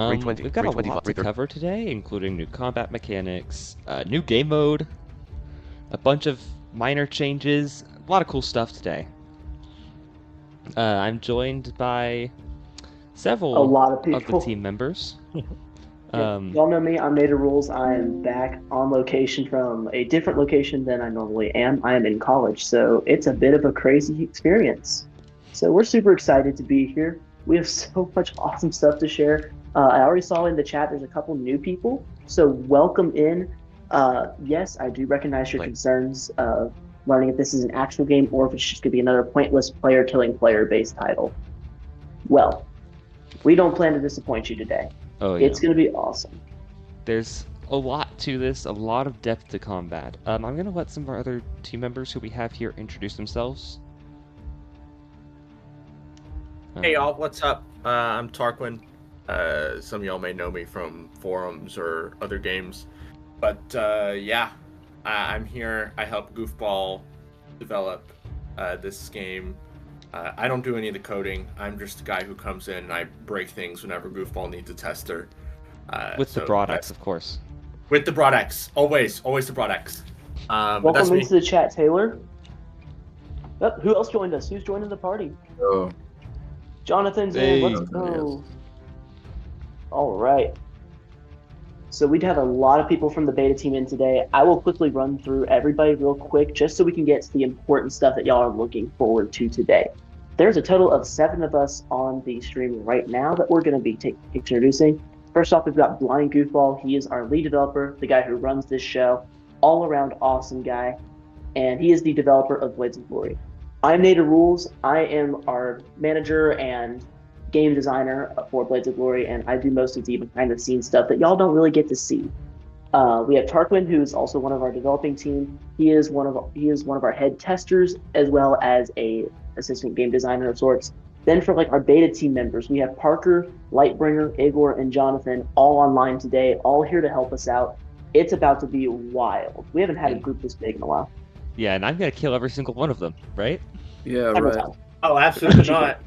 We've got a lot to cover today, including new combat mechanics, new game mode, a bunch of minor changes, a lot of cool stuff today. I'm joined by several A lot of the people. team members. Y'all know me. I'm Nader Rules. I am back on location from a different location than I normally am. I am in college, so it's a bit of a crazy experience. So we're super excited to be here. We have so much awesome stuff to share. I already saw in the chat there's a couple new people, so welcome in. Yes, I do recognize your concerns of learning if this is an actual game or if it's just going to be another pointless player killing player based title. Well, we don't plan to disappoint you today. Oh yeah. It's going to be awesome. There's a lot to this, a lot of depth to combat. I'm going to let some of our other team members who we have here introduce themselves. Hey y'all, what's up? I'm Tarquin. Some of y'all may know me from forums or other games. But yeah, I'm here. I help Goofball develop this game. I don't do any of the coding. I'm just a guy who comes in and I break things whenever Goofball needs a tester. With the Broad X, of course. With the Broad X. Always the Broad X. Welcome into the chat, Taylor. Oh, who else joined us? Who's joining the party? Oh. Jonathan's in. Let's go. All right. So we'd have a lot of people from the beta team in today. I will quickly run through everybody real quick just so we can get to the important stuff that y'all are looking forward to today. There's a total of 7 of us on the stream right now that we're going to be introducing. First off, we've got Blind Goofball. He is our lead developer, the guy who runs this show, all-around awesome guy, and he is the developer of Blades of Glory. I'm Nader Rules. I am our manager and game designer for Blades of Glory, and I do most of the behind-the-scenes stuff that y'all don't really get to see. We have Tarquin, who's also one of our developing team. He is one of our head testers, as well as a assistant game designer of sorts. Then for our beta team members, we have Parker, Lightbringer, Igor, and Jonathan all online today, all here to help us out. It's about to be wild. We haven't had a group this big in a while. Yeah, and I'm gonna kill every single one of them, right? Yeah, right. Oh, absolutely not.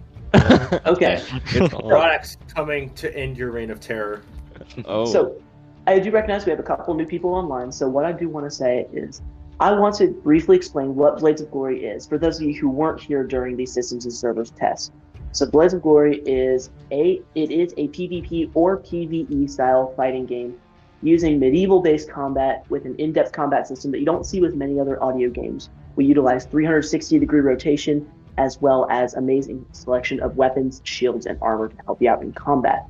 Okay. Broad coming to end your reign of terror. Oh. So I do recognize we have a couple new people online. So what I do want to say is I want to briefly explain what Blades of Glory is for those of you who weren't here during the Systems and Servers test. So Blades of Glory is a PvP or PvE style fighting game using medieval-based combat with an in-depth combat system that you don't see with many other audio games. We utilize 360-degree rotation as well as amazing selection of weapons, shields, and armor to help you out in combat.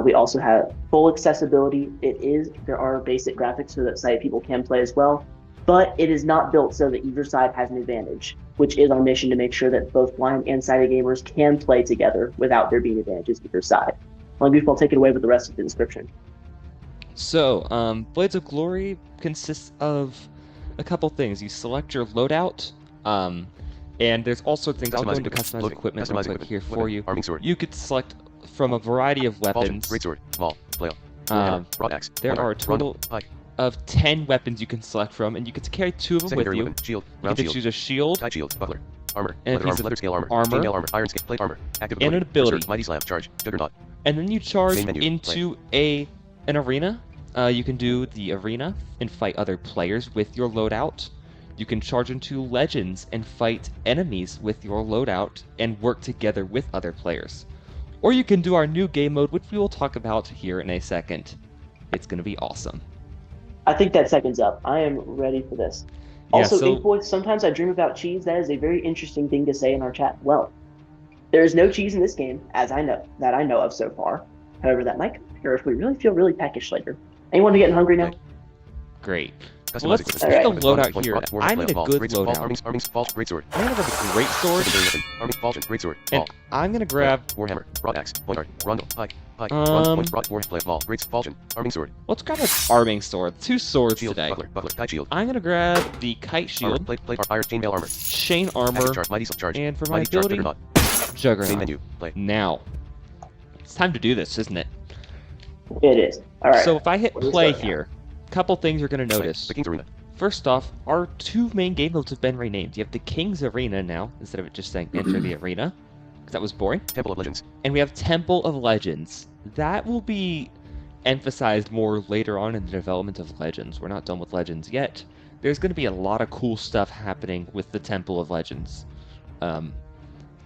We also have full accessibility. There are basic graphics so that sighted people can play as well, but it is not built so that either side has an advantage, which is our mission to make sure that both blind and sighted gamers can play together without there being advantages either side. Goofball, take it away with the rest of the description. So, Blades of Glory consists of a couple things. You select your loadout, and there's all sorts of things. I'll go into customized equipment real quick here for you. You could select from a variety of weapons. There are a total of 10 weapons you can select from, and you get to carry 2 of them with you. You get to choose a shield, and a piece of armor, and an ability. And then you charge into an arena. You can do the arena and fight other players with your loadout. You can charge into Legends and fight enemies with your loadout and work together with other players. Or you can do our new game mode, which we will talk about here in a second. It's going to be awesome. I think that second's up. I am ready for this. Yeah, Also, so, Ink Boy, sometimes I dream about cheese. That is a very interesting thing to say in our chat. Well, there is no cheese in this game, as I know of so far. However, that might appear if we really feel really peckish later. Anyone getting hungry now? Great. Well, let's take a loadout here. I need a good loadout. I'm gonna have a great sword. And I'm gonna grab let's grab an arming sword. 2 swords today. I'm gonna grab the kite shield, chain armor, and for my ability, Juggernaut. Now, it's time to do this, isn't it? It is. All right. So if I hit play here, a couple things you're going to notice. First off, our 2 main game modes have been renamed. You have the King's Arena now, instead of it just saying enter the arena, because that was boring. Temple of Legends. And we have Temple of Legends. that will be emphasized more later on in the development of Legends. We're not done with Legends yet. There's going to be a lot of cool stuff happening with the Temple of Legends.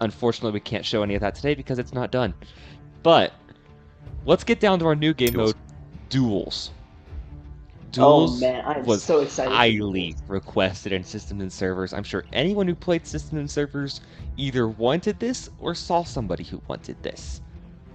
Unfortunately, we can't show any of that today because it's not done. But let's get down to our new game mode, Duels. Duels was so excited. Highly requested in systems and servers. I'm sure anyone who played systems and servers either wanted this or saw somebody who wanted this.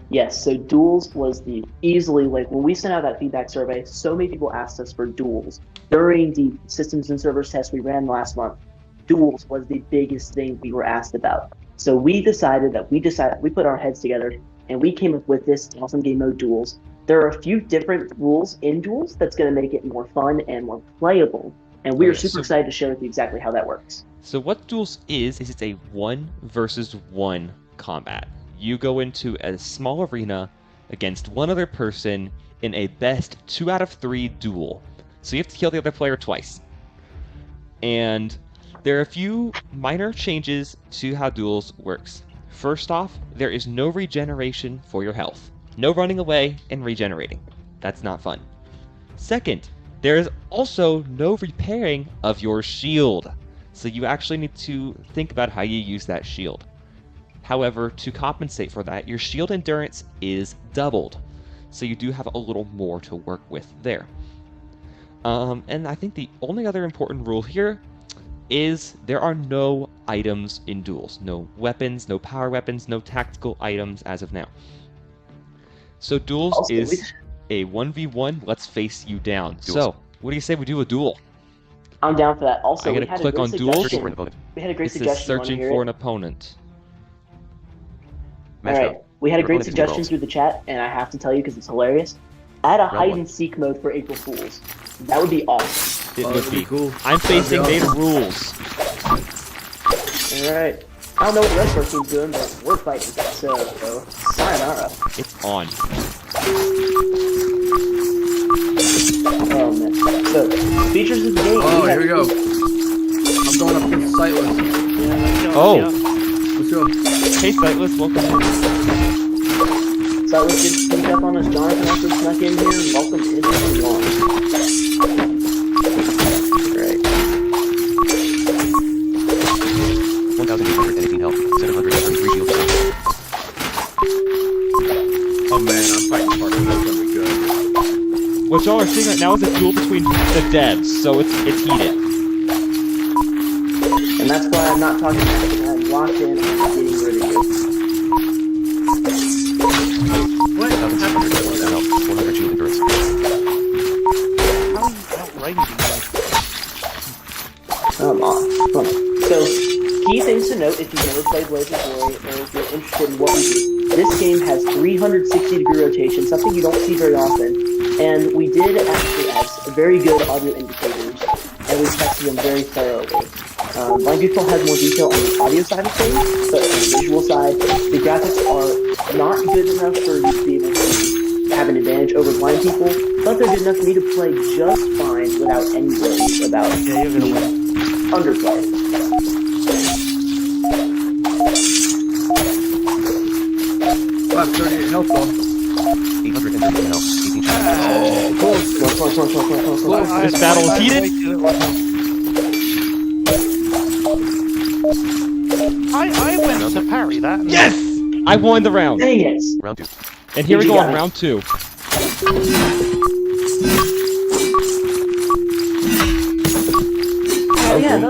Yes, so Duels was easily, like, when we sent out that feedback survey, so many people asked us for Duels. During the systems and servers test we ran last month, Duels was the biggest thing we were asked about. So we put our heads together and we came up with this awesome game mode, Duels. There are a few different rules in Duels that's going to make it more fun and more playable. And we are super excited to share with you exactly how that works. So what Duels is it's a 1 versus 1 combat. You go into a small arena against one other person in a best 2 out of 3 duel. So you have to kill the other player twice. And there are a few minor changes to how Duels works. First off, there is no regeneration for your health. No running away and regenerating. That's not fun. Second, there is also no repairing of your shield. So you actually need to think about how you use that shield. However, to compensate for that, your shield endurance is doubled. So you do have a little more to work with there. And I think the only other important rule here is there are no items in Duels. No weapons, no power weapons, no tactical items as of now. So Duels is a 1v1, let's face you down. Duels. So, what do you say we do a duel? I'm down for that. Also, I'm going to click on Duels. We had a great suggestion. This is searching for an opponent. Alright, we had a great suggestion through the chat, and I have to tell you because it's hilarious. Add a hide-and-seek mode for April Fools. That would be awesome. It would be cool. I'm facing Native Rules. Alright. I don't know what the rest of our team's doing, but we're fighting. So sayonara. It's on. Oh, man. So, features of the game. Oh, here we go. I'm going up against Sightless. Let's go. Hey, Sightless, welcome in. Sightless did sneak up on us. Jonathan also snuck in here. Welcome to everyone. Great. 1,818 health, 733 shield. Oh man, I'm fighting partner. That's gonna be good. What y'all are seeing right now is a duel between the devs, so it's heated. And that's why I'm not talking about it. I'm locked in and getting rid of it. What? 1,700 health, 100 shield endurance. How are you outraging me? Come on. So, key things to note if you've never played Blades of Glory or if you're interested in what we do. This game has 360-degree rotation, something you don't see very often. And we did actually add very good audio indicators, and we tested them very thoroughly. Blind Goofball has more detail on the audio side of things, but on the visual side, the graphics are not good enough for you to be able to have an advantage over blind people, but they're good enough for me to play just fine without any worries about underplay. Well, 38 health though. 838 health, 18 shield. Close. This battle is heated. I went to parry that. Yes! I won the round. Dang it! Round 2. And here we go on round 2. Oh yeah, I don't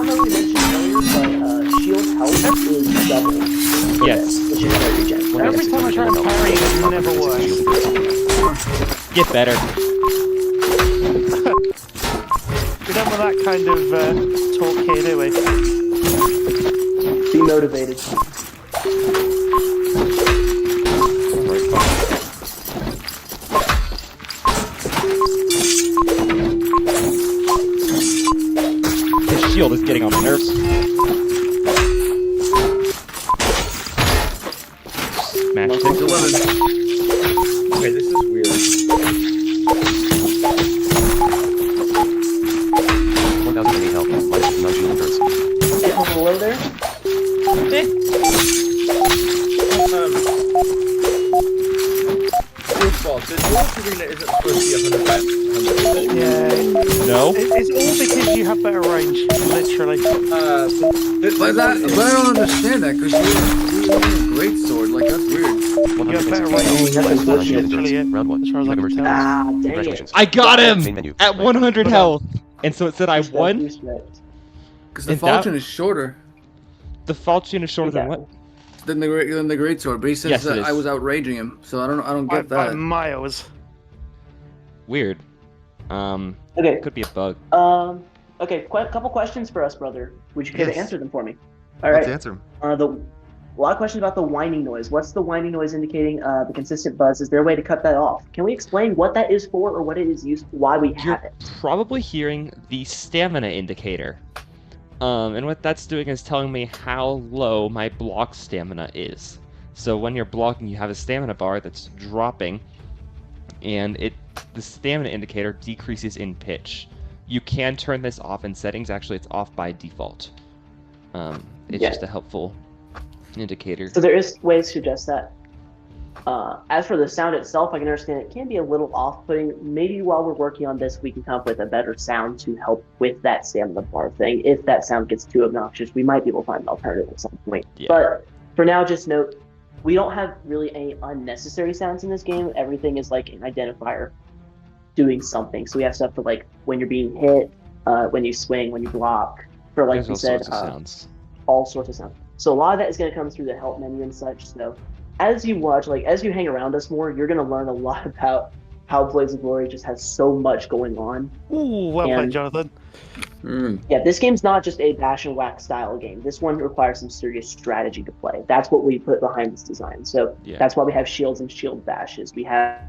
know if you mentioned earlier, but shield health is double. Yes. Which is very regen. Every time I try and parry, it never works. Get better. We're done with that kind of talk here, do we? Be motivated. His shield is getting on my nerves. Smash it. 11. Okay, this is weird. 1,008 health, minus 9 shield endurance. Get on below there. all, the duelist arena isn't supposed to be 100 by 100. Yeah. No. It's all because you have better range, literally. But I don't understand that because you're using a great sword. Like that's weird. You have better range. That's literally it. Round 1. As far as I can tell. Ah, dang it. Congratulations. I got Main him menu. at 100 health, and so it said I Respect, won. respect. Because the And that- falchion is shorter The falchion is shorter than what? than the great sword, but he says Yes, it that is. I was outraging him, so I don't get By that. miles. Weird. Okay. Could be a bug. Okay. Couple questions for us, brother. Would you care to Yes. answer them for me? All Let's right. answer him. A lot of questions about the whining noise. What's the whining noise indicating? The consistent buzz. Is there a way to cut that off? Can we explain what that is for, or what it is used, why we You're have it? probably hearing the stamina indicator. And what that's doing is telling me how low my block stamina is. So when you're blocking, you have a stamina bar that's dropping, and the stamina indicator decreases in pitch. You can turn this off in settings. Actually, it's off by default. It's Yeah. just a helpful indicator. So there is ways to adjust that. As for the sound itself, I can understand it can be a little off-putting. Maybe while we're working on this, we can come up with a better sound to help with that stamina bar thing. If that sound gets too obnoxious, we might be able to find an alternative at some point. Yeah. But for now, just note, we don't have really any unnecessary sounds in this game. Everything is like an identifier doing something. So we have stuff for like when you're being hit, when you swing, when you block. For like There's we all said, sorts of sounds. all sorts of sounds. So a lot of that is going to come through the help menu and such. So as you watch, like as you hang around us more, you're going to learn a lot about how Blades of Glory just has so much going on. Ooh, well And- played, Jonathan. Yeah, this game's not just a bash and whack style game. This one requires some serious strategy to play. That's what we put behind this design. So Yeah. that's why we have shields and shield bashes. We have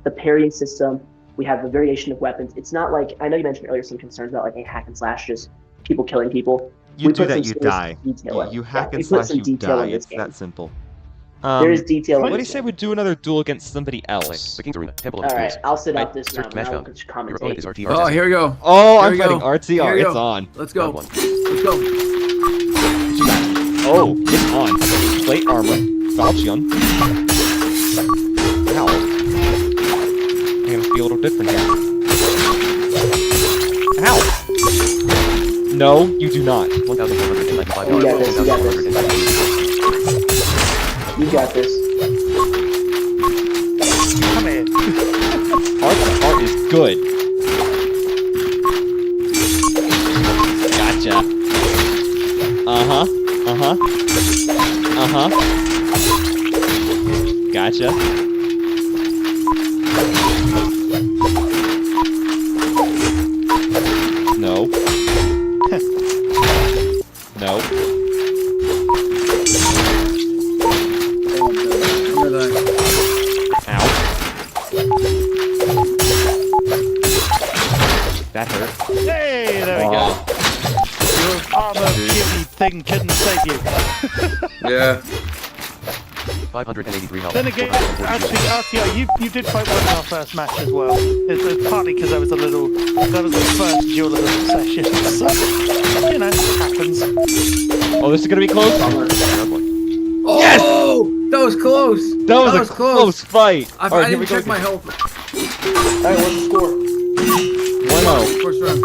the parrying system. We have the variation of weapons. It's not like, I know you mentioned earlier some concerns about like a hack and slash, just people killing people. You We do put that, some you serious die. detail in it. You hack Yeah, and we put slash, some you detail die. in this It's game. that simple. There is detail in What do you this say game. we do another duel against somebody else? The King's Arena. Temple of All the right, Spirits. I'll sit I- out this Search round. match I'll found. Your opponent is commentate. RT. Oh, here we go. Oh, Here I'm we fighting go. RTR. Here we It's go. on. Let's go. Round 1. Let's go. Oh, it's on. Plate armor. Falchion. Ow. I'm gonna feel a little different here. Ow. No, you do not. 1,495. You got this, you got this. 1,495. You got this. Come here. Art is good. Gotcha. Uh-huh. Uh-huh. Uh-huh. Gotcha. No. No. Remember that. Ow. That hurt. Hey, there we go. Your armor shitty thing couldn't save you. Yeah. 583 health. Then again, 442 actually, RTR, you did quite well in our first match as well. It's partly because that was the first duel of the session. So, you know, it happens. Oh, this is gonna be close. Round 1. Oh, Yes! that was close. That was a close fight. I, All right, I here we didn't go. check my health. All right, what's the score? 1-0. First round.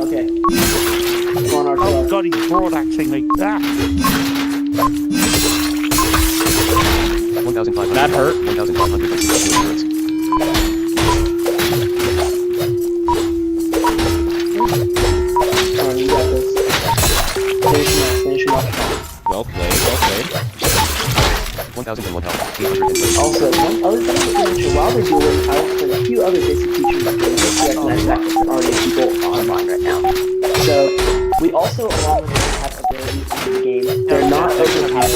Okay. Come on, Oh RTR. god, he's broad axing me. Ah, 1,500. That hurt. 1,560 endurance. Come on, you got this. Finish him off. Well played. Well played. 1,001 health. 830. Also, one other thing to mention, while they're dueling, I will put a few other basic features of the game just to recognize that there are already people online right now. So, we also allow them to have abilities in the game. They're not overpowered.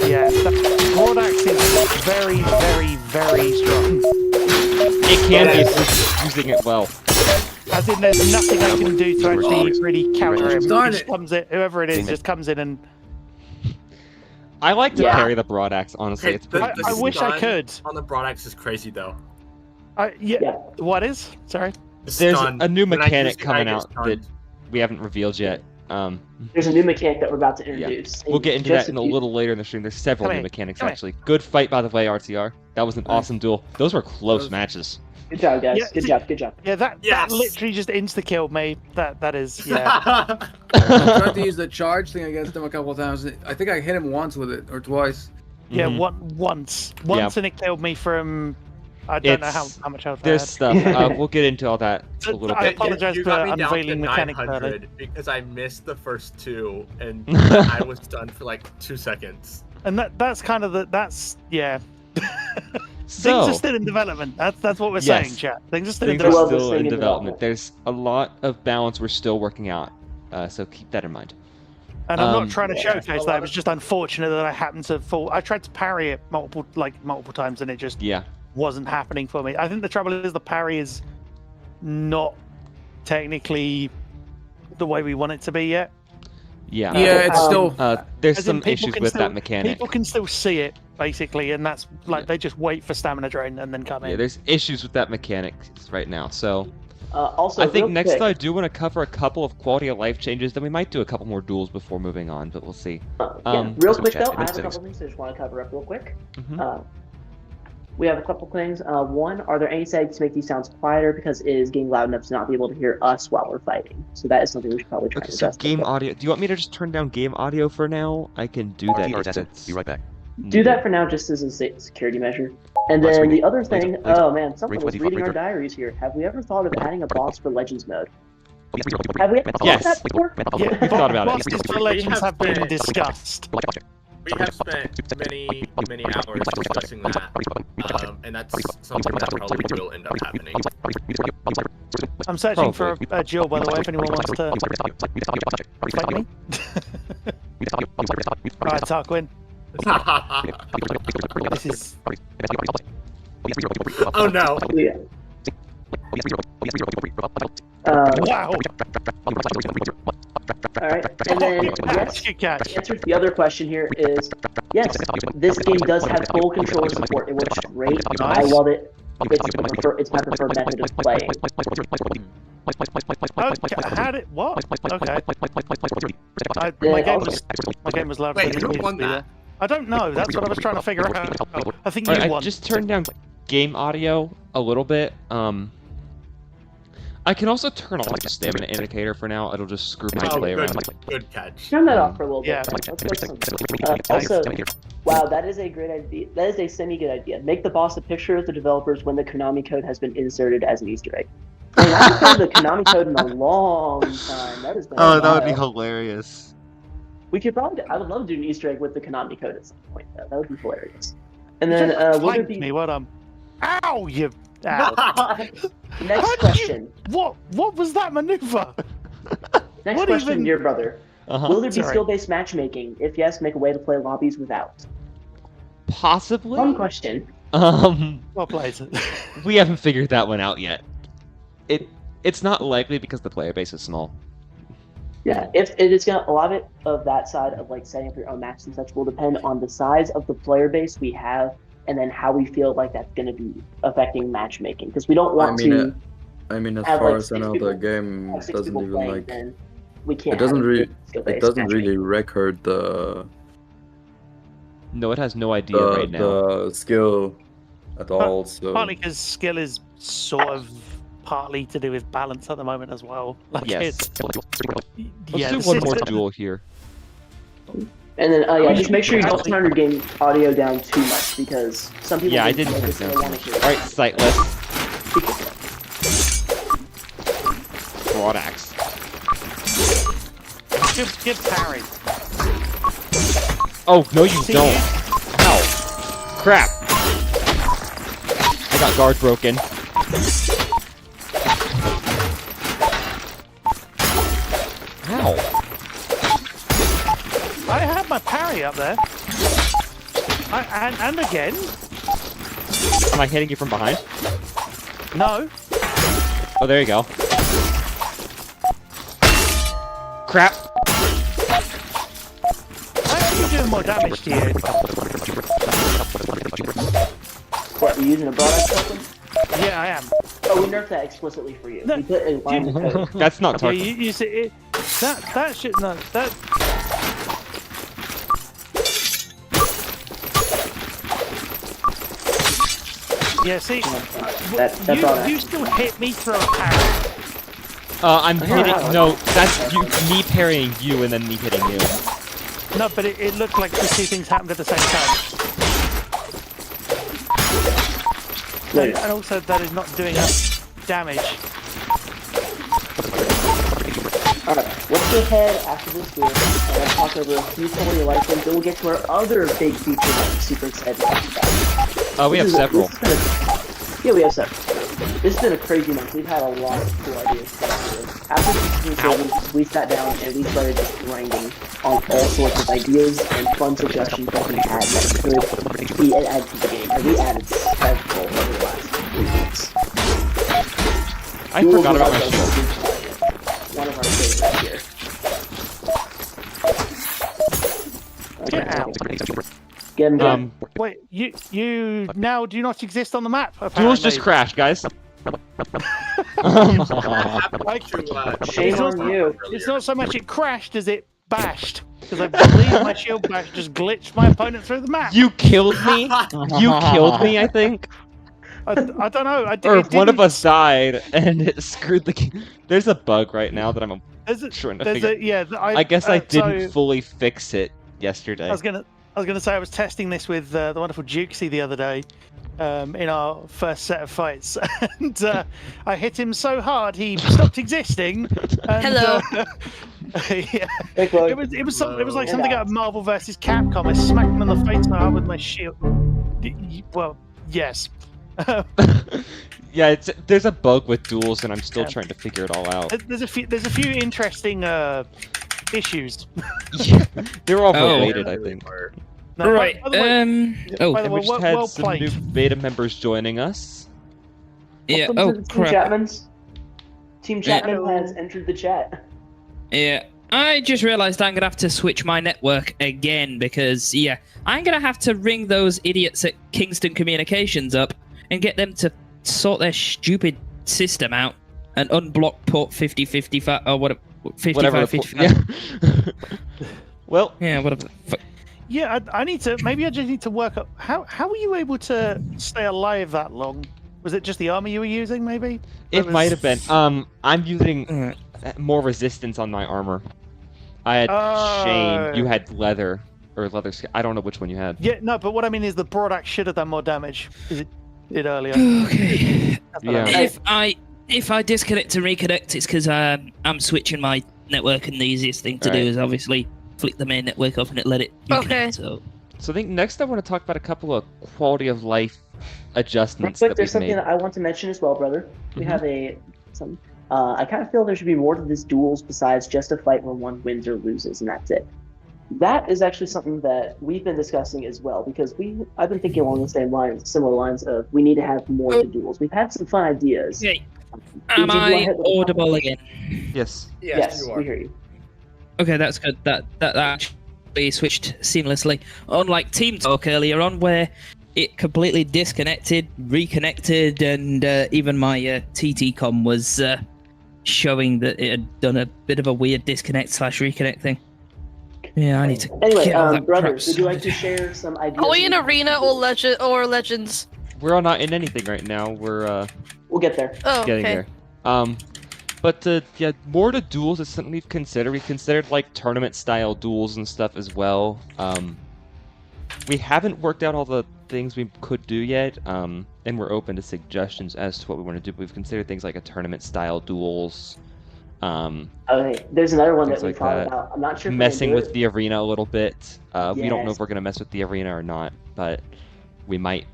yeah, that broad axe is very, very, very strong. It can be if you're using it well. As in, there's nothing I can do to actually really counter him. Darn He just it. comes in, whoever it is, just comes in and I like to Yeah. parry the broad axe. Honestly, it's pretty. I wish I could. On the broad axe is crazy though. Yeah. Yeah. What is? Sorry. The There's stun. a new When I mechanic use it, I coming get out stunned. that we haven't revealed yet. There's a new mechanic that we're about to introduce. We'll get into that in a little later in the stream. There's several new mechanics, actually. Good fight, by the way, RTR. That was an awesome duel. Those were close matches. Good job, guys. Yeah, good job. Yeah, that literally just insta-killed me. That is, I tried to use the charge thing against him a couple of times. I think I hit him once with it, or twice. Yeah, once, and it killed me from... I don't know how much health I There's had. stuff. We'll get into all that a little I bit. apologize You for got me down to unveiling mechanics early. 900 because I missed the first 2 and I was done for like 2 seconds. And that's kind of yeah. So, Things are still in development. That's what we're Yes. saying, chat. Things are still in things are development. still Thing in in development. development. There's a lot of balance we're still working out. So keep that in mind. And I'm not trying to yeah. showcase that. It was just unfortunate that I happened to fall. I tried to parry it multiple times, and it just wasn't happening for me. I think the trouble is the parry is not technically the way we want it to be yet. Yeah. Yeah, it's still. There's As in some people issues can with still- that mechanic. People can still see it, basically, and that's like they just wait for stamina drain and then come in. Yeah, there's issues with that mechanic right now. So Also, I think real next quick, I do want to cover a couple of quality of life changes. Then we might do a couple more duels before moving on, but we'll see. real some quick chat though, in I the have a settings. couple things I just want to cover up real quick. Mhm. We have a couple things. One, are there any settings to make these sounds quieter because it is getting loud enough to not be able to hear us while we're fighting? So that is something we should probably try Okay, to so adjust. game audio. Do you want me to just turn down game audio for now? I can do that. RTR if assassin. that's Be right back. Do that for now, just as a security measure. And Let's then read the other Later, thing, later. oh man, someone Read was 25, reading our read diaries here. Have we ever thought of adding a boss for Legends mode? Oh, Have we ever thought Yes. of that before? Yeah, we thought about it. bosses for legends have been discussed. We have spent many hours discussing that, and that's something that probably will end up happening. I'm searching for a Jill, by the way, if anyone wants to fight me. Alright, Tarquin. This is... Oh no! Yeah. Wow! Alright, and then, Catch, yes, good catch. the answer to the other question here is, yes, this game does have full controller support. It works great. I Nice. love it. It's my preferred method of playing. Okay, how did... What? Okay. Yeah, My also- game was louder Wait, than it who needed won to be that? there. I don't know. That's what I was trying to figure out. I think Alright, you I won. just turned down game audio a little bit. I can also turn off the stamina indicator for now. It'll just screw my Oh, play good, around. good catch. Turn that off for a little Yeah. bit. Let's go some- also, wow, that is a great idea. That is a semi-good idea. Make the boss a picture of the developers when the Konami code has been inserted as an Easter egg. I mean, I haven't heard the Konami code in a long time. That has been a while. hilarious. We could probably. I would love to do an Easter egg with the Konami code at some point. Though. That would be hilarious. And then, will there Flanked be me, what Ow, you... Ow. next question? What was that maneuver? Next what question, even- dear brother. Uh-huh. Will there be Sorry. skill-based matchmaking? If yes, make a way to play lobbies without. Possibly. Fun question. Well played. We haven't figured that one out yet. It's not likely because the player base is small. Yeah, if it is gonna, a lot of that side of like setting up your own matches and such will depend on the size of the player base we have, and then how we feel like that's gonna be affecting matchmaking. Because we don't want to I mean, as have, far like, as I 6 know, people- the game have 6 doesn't people even playing, like then we can't. it doesn't have really skill-based it doesn't matchmaking. really record the No, it has no idea right now. the skill at all. So Partly because skill is sort of partly to do with balance at the moment as well. Like Yes. it's, Let's do the one more system- duel here. And then, yeah, just make sure you don't turn your game audio down too much because some people. Yeah, I think didn't this turn and it they down wanna too hear much. it. Alright, sightless. Broad axe. Give parry. Oh, no you See, don't. Ow. Crap. I got guard broken. Ow. I had my parry up there. And again. Am I hitting you from behind? No. Oh, there you go. Crap. I'm actually doing more damage to you. What, are you using a broad axe weapon? Yeah, I am. Oh, we nerfed that explicitly for you. No, We put a line of code. That's not Yeah, target. you see, That should no that. Yeah, see, you still hit me through a parry. I'm hitting. No, that's you, me parrying you and then me hitting you. No, but it looked like the two things happened at the same time. And also, that is not doing enough damage. Alright, let's go ahead after this duel and talk over a few quality of life things, then we'll get to our other big feature that I'm super excited about. We have several. Yeah, we have several. This has been a crazy month. We've had a lot of cool ideas. After the season, we sat down and we started just grinding on all sorts of ideas and fun suggestions that we had that could be added to the game. And we added several over the last 3 weeks. I forgot about my shield. One of our favorites here. Get him down. Wait, you now do not exist on the map. Apparently. Duels just crashed, guys. Shame on you. It's not so much it crashed as it bashed. Because I believe my shield bash just glitched my opponent through the map. You killed me? You killed me, I think? I don't know. Or if one of us died and it screwed the game. There's a bug right now that I'm trying to figure out. I guess I didn't fully fix it yesterday. I was gonna say I was testing this with the wonderful Jukesy the other day. In our first set of fights, and I hit him so hard he stopped existing. And, Hello. Yeah. It was like something out of Marvel vs. Capcom. I smacked him in the face with my shield. Well, yes. Yeah, there's a bug with duels, and I'm still trying to figure it all out. There's a few interesting issues. Yeah, they're all related, I think. No, right. By the way, we just had some new beta members joining us. Yeah. Welcome to the Crap. Team Chapmans. Team Chapman has entered the chat. Yeah. I just realized I'm gonna have to switch my network again because I'm gonna have to ring those idiots at Kingston Communications up and get them to sort their stupid system out and unblock port 5055 or whatever. 5555. Yeah. Well. Yeah. Whatever. Yeah, I need to. Maybe I just need to work up. How were you able to stay alive that long? Was it just the armor you were using? Maybe it might have been. I'm using more resistance on my armor. I had chain. You had leather or leather. I don't know which one you had. Yeah, no, but what I mean is the broad axe should have done more damage. Because it did earlier. Okay. Yeah. If I disconnect and reconnect, it's because I'm switching my network, and the easiest thing to do is obviously flick the main network off and let it reconnect. Okay. So I think next I want to talk about a couple of quality of life adjustments. Real quick, there's something that I want to mention as well, brother. We have I kind of feel there should be more to this duels besides just a fight where one wins or loses, and that's it. That is actually something that we've been discussing as well, because I've been thinking along the similar lines of we need to have more to duels. We've had some fun ideas. Okay. Am I audible again? Yes. Yes, you are. we hear you. Okay, that's good. That actually switched seamlessly. Unlike Team Talk earlier on, where it completely disconnected, reconnected, and even my TT com was showing that it had done a bit of a weird disconnect / reconnect thing. Yeah, I need to. Anyway, get all that brother, crap would you like to sorted. share some ideas? Oh, Are we in Arena or Legends? We're not in anything right now. We're We'll get there. Oh, getting okay. there. But more to duels is something we've considered. We've considered like tournament style duels and stuff as well. We haven't worked out all the things we could do yet, and we're open to suggestions as to what we want to do. But we've considered things like a tournament style duels. Okay, there's another one that we like thought that. about. I'm not sure. If Messing we're gonna with the arena a little bit. We don't know Yes. if we're gonna mess with the arena or not, but we might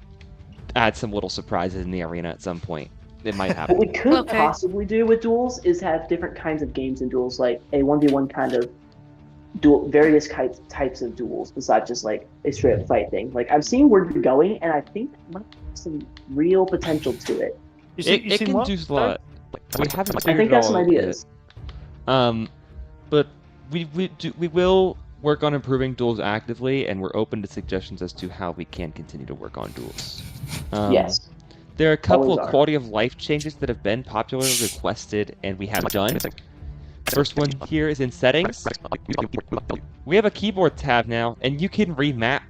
add some little surprises in the arena at some point. It might happen. What we could Okay. possibly do with duels is have different kinds of games in duels, like a 1v1 kind of duel, various types of duels, besides just like a straight up fight thing. Like I'm seeing where you're going, and I think there might be some real potential to it. It can do a lot. We haven't I figured think it that's all some out ideas. yet. But we will work on improving duels actively, and we're open to suggestions as to how we can continue to work on duels. Yes. There are a couple Always of are. quality of life changes that have been popularly requested, and we have done. First one here is in settings. We have a keyboard tab now, and you can remap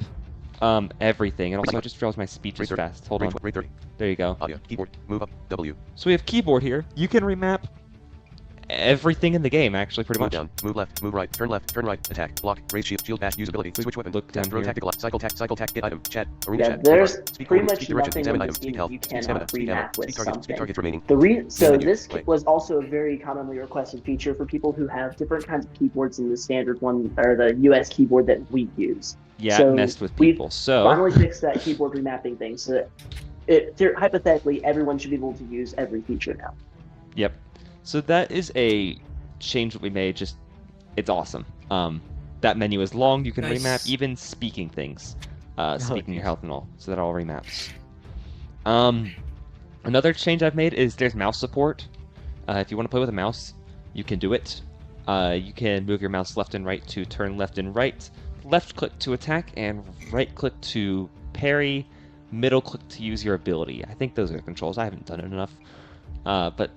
everything. And also, I just realized my speech is fast. Hold on. There you go. Audio, keyboard, move up, W. So we have keyboard here. You can remap everything in the game, actually, pretty Move much. down, move left, move right, turn right, attack, block, raise shield bash, usability, switch weapon, Look down throw here. tactical, cycle tack, get item, chat, arena Yeah, chat, there's speak pretty forward, much speak direction, nothing examine in item, this speak game health, you speak cannot stamina, speak ammo, remap with speak target something. remaining. So Menu, this play. was also a very commonly requested feature for people who have different kinds of keyboards than the standard one, or the US keyboard that we use. Yeah, So it messed with we've people. So finally fixed that keyboard remapping thing, so that hypothetically everyone should be able to use every feature now. Yep. So that is a change that we made. Just, it's awesome. That menu is long. You can Nice. remap even speaking things, speaking your health and all. So that all remaps. Another change I've made is there's mouse support. If you want to play with a mouse, you can do it. You can move your mouse left and right to turn left and right, left click to attack, and right click to parry, middle click to use your ability. I think those are the controls. I haven't done it enough. But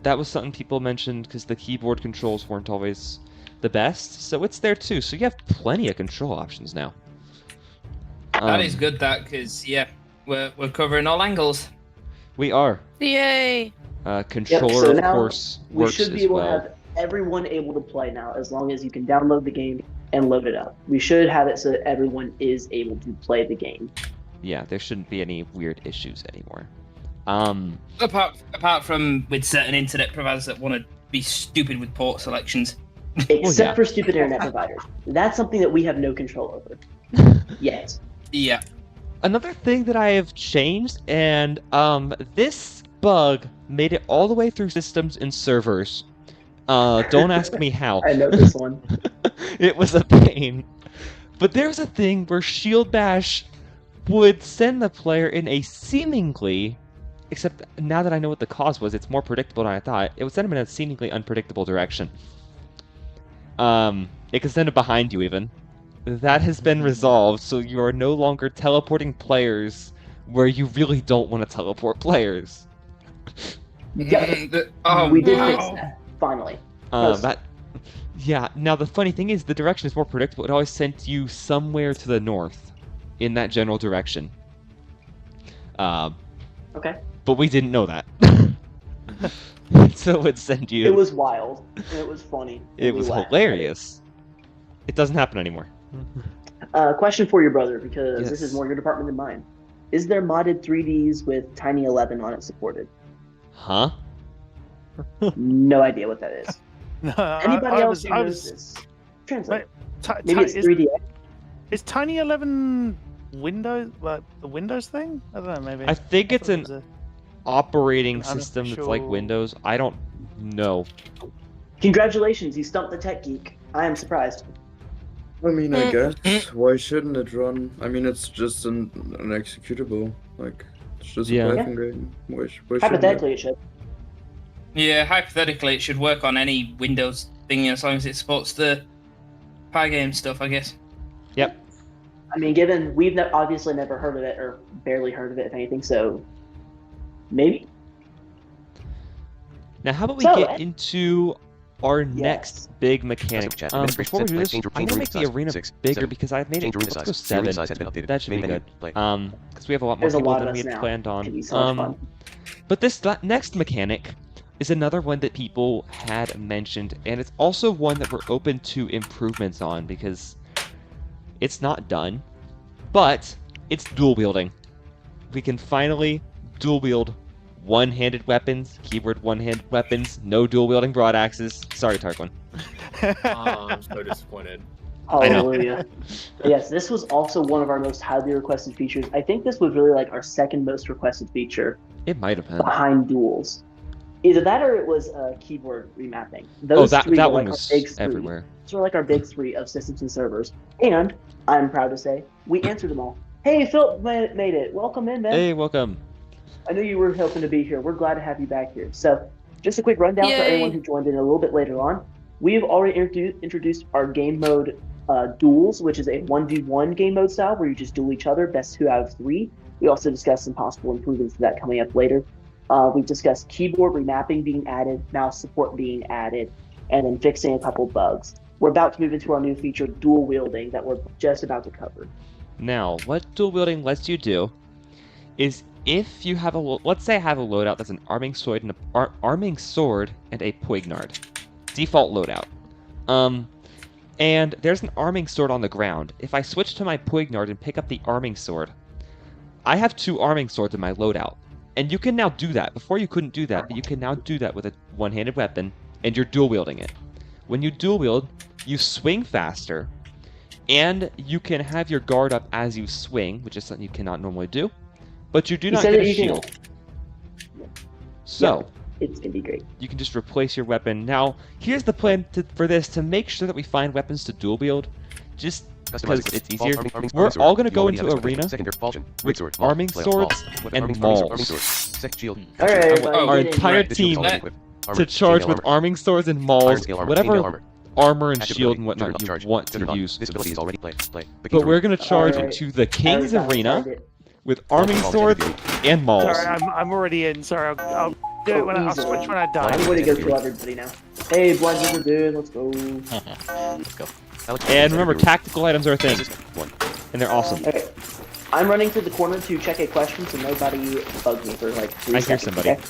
that was something people mentioned because the keyboard controls weren't always the best. So it's there too. So you have plenty of control options now. That is good, because, yeah, we're covering all angles. We are. Yay! Controller, so of now course, We works should be as able well. to have everyone able to play now, as long as you can download the game and load it up. We should have it so that everyone is able to play the game. Yeah, there shouldn't be any weird issues anymore. Apart from with certain internet providers that want to be stupid with port selections. Except yeah. for stupid internet providers. That's something that we have no control over. Yet. Yeah. Another thing that I have changed, and this bug made it all the way through systems and servers. Don't ask me how. I know this one. It was a pain. But there's a thing where Shield Bash would send the player in a seemingly, except now that I know what the cause was, it's more predictable than I thought. It would send him in a seemingly unpredictable direction. It could send it behind you even. That has been resolved, so you are no longer teleporting players where you really don't want to teleport players. Yep. Oh, We did wow. fix that, finally. Yeah, now the funny thing is the direction is more predictable. It always sent you somewhere to the north in that general direction. Okay. But we didn't know that. So it would send you... It was wild, and it was funny. and It we was laughed. hilarious. It doesn't happen anymore. Question for your brother, because this Yes. is more your department than mine. Is there modded 3Ds with Tiny 11 on it supported? Huh? No idea what that is. Anybody else who I knows was, this? Translate. Ti- Maybe ti- it's is, 3D. is Tiny 11 Windows, the Windows thing? I don't know, maybe. I think it's thought an it was operating I'm system that's like sure. Windows. I don't know. Congratulations, you stumped the tech geek. I am surprised. I mean, I guess. Why shouldn't it run? I mean, it's just an executable. Like, it's just Yeah. a Python game. Why shouldn't Hypothetically, it should. Yeah, hypothetically, it should work on any Windows thing as long as it supports the Pygame stuff, I guess. Yep. I mean, given we've obviously never heard of it, or barely heard of it, if anything, so maybe. Now, how about we So, get into our next big mechanic? Chat. Before we do this, Change I'm gonna make the size. arena 6, bigger 7. because I've made Change it. arena Let's size. go 7. Size has been updated. That should be Main good. menu. Play. Because we have a lot more There's a people lot than of we us had now. planned on. It'd be so much fun. But this next mechanic is another one that people had mentioned, and it's also one that we're open to improvements on because it's not done, but it's dual wielding. We can finally dual wield one-handed weapons, keyword one-handed weapons, no dual wielding broad axes. Sorry, Tarquin. Oh, I'm so disappointed. I know. Hallelujah. Yes, this was also one of our most highly requested features. I think this was really like our second most requested feature It might have been. behind duels. Either that or it was keyboard remapping. Those that three were one like was our big three. everywhere. Those were like our big three of systems and servers. And I'm proud to say we answered them all. Hey, Phil made it. Welcome in, man. Hey, welcome. I knew you were hoping to be here. We're glad to have you back here. So, just a quick rundown for Yay. everyone who joined in a little bit later on. We've already introduced our game mode duels, which is a 1v1 game mode style where you just duel each other, best 2 out of 3. We also discussed some possible improvements to that coming up later. We've discussed keyboard remapping being added, mouse support being added, and then fixing a couple bugs. We're about to move into our new feature, dual wielding, that we're just about to cover. Now, what dual wielding lets you do is if you have let's say I have a loadout that's an arming sword and a poignard, default loadout. And there's an arming sword on the ground. If I switch to my poignard and pick up the arming sword, I have 2 arming swords in my loadout. And you can now do that. Before you couldn't do that, but you can now do that with a one-handed weapon, and you're dual wielding it. When you dual wield, you swing faster, and you can have your guard up as you swing, which is something you cannot normally do. But you do not get a shield. So, it's gonna be great. You can just replace your weapon. Now, here's the plan for this, to make sure that we find weapons to dual wield, just because it's easier. We're all going to go into arena with arming swords and mauls. Alright, our entire team to charge with arming swords and mauls, whatever armor and shield and whatnot you want to use. But we're going to charge into the King's Arena with arming swords and mauls. Sorry, I'm already in. Sorry, I'll do it when I'll switch when I die. I'm going to go kill everybody now. Hey, Blinders are good. Let's go. Let's go. And remember, tactical items are a thing, and they're awesome. Okay. I'm running to the corner to check a question so nobody bugs me for like 3 seconds. I hear somebody. Okay?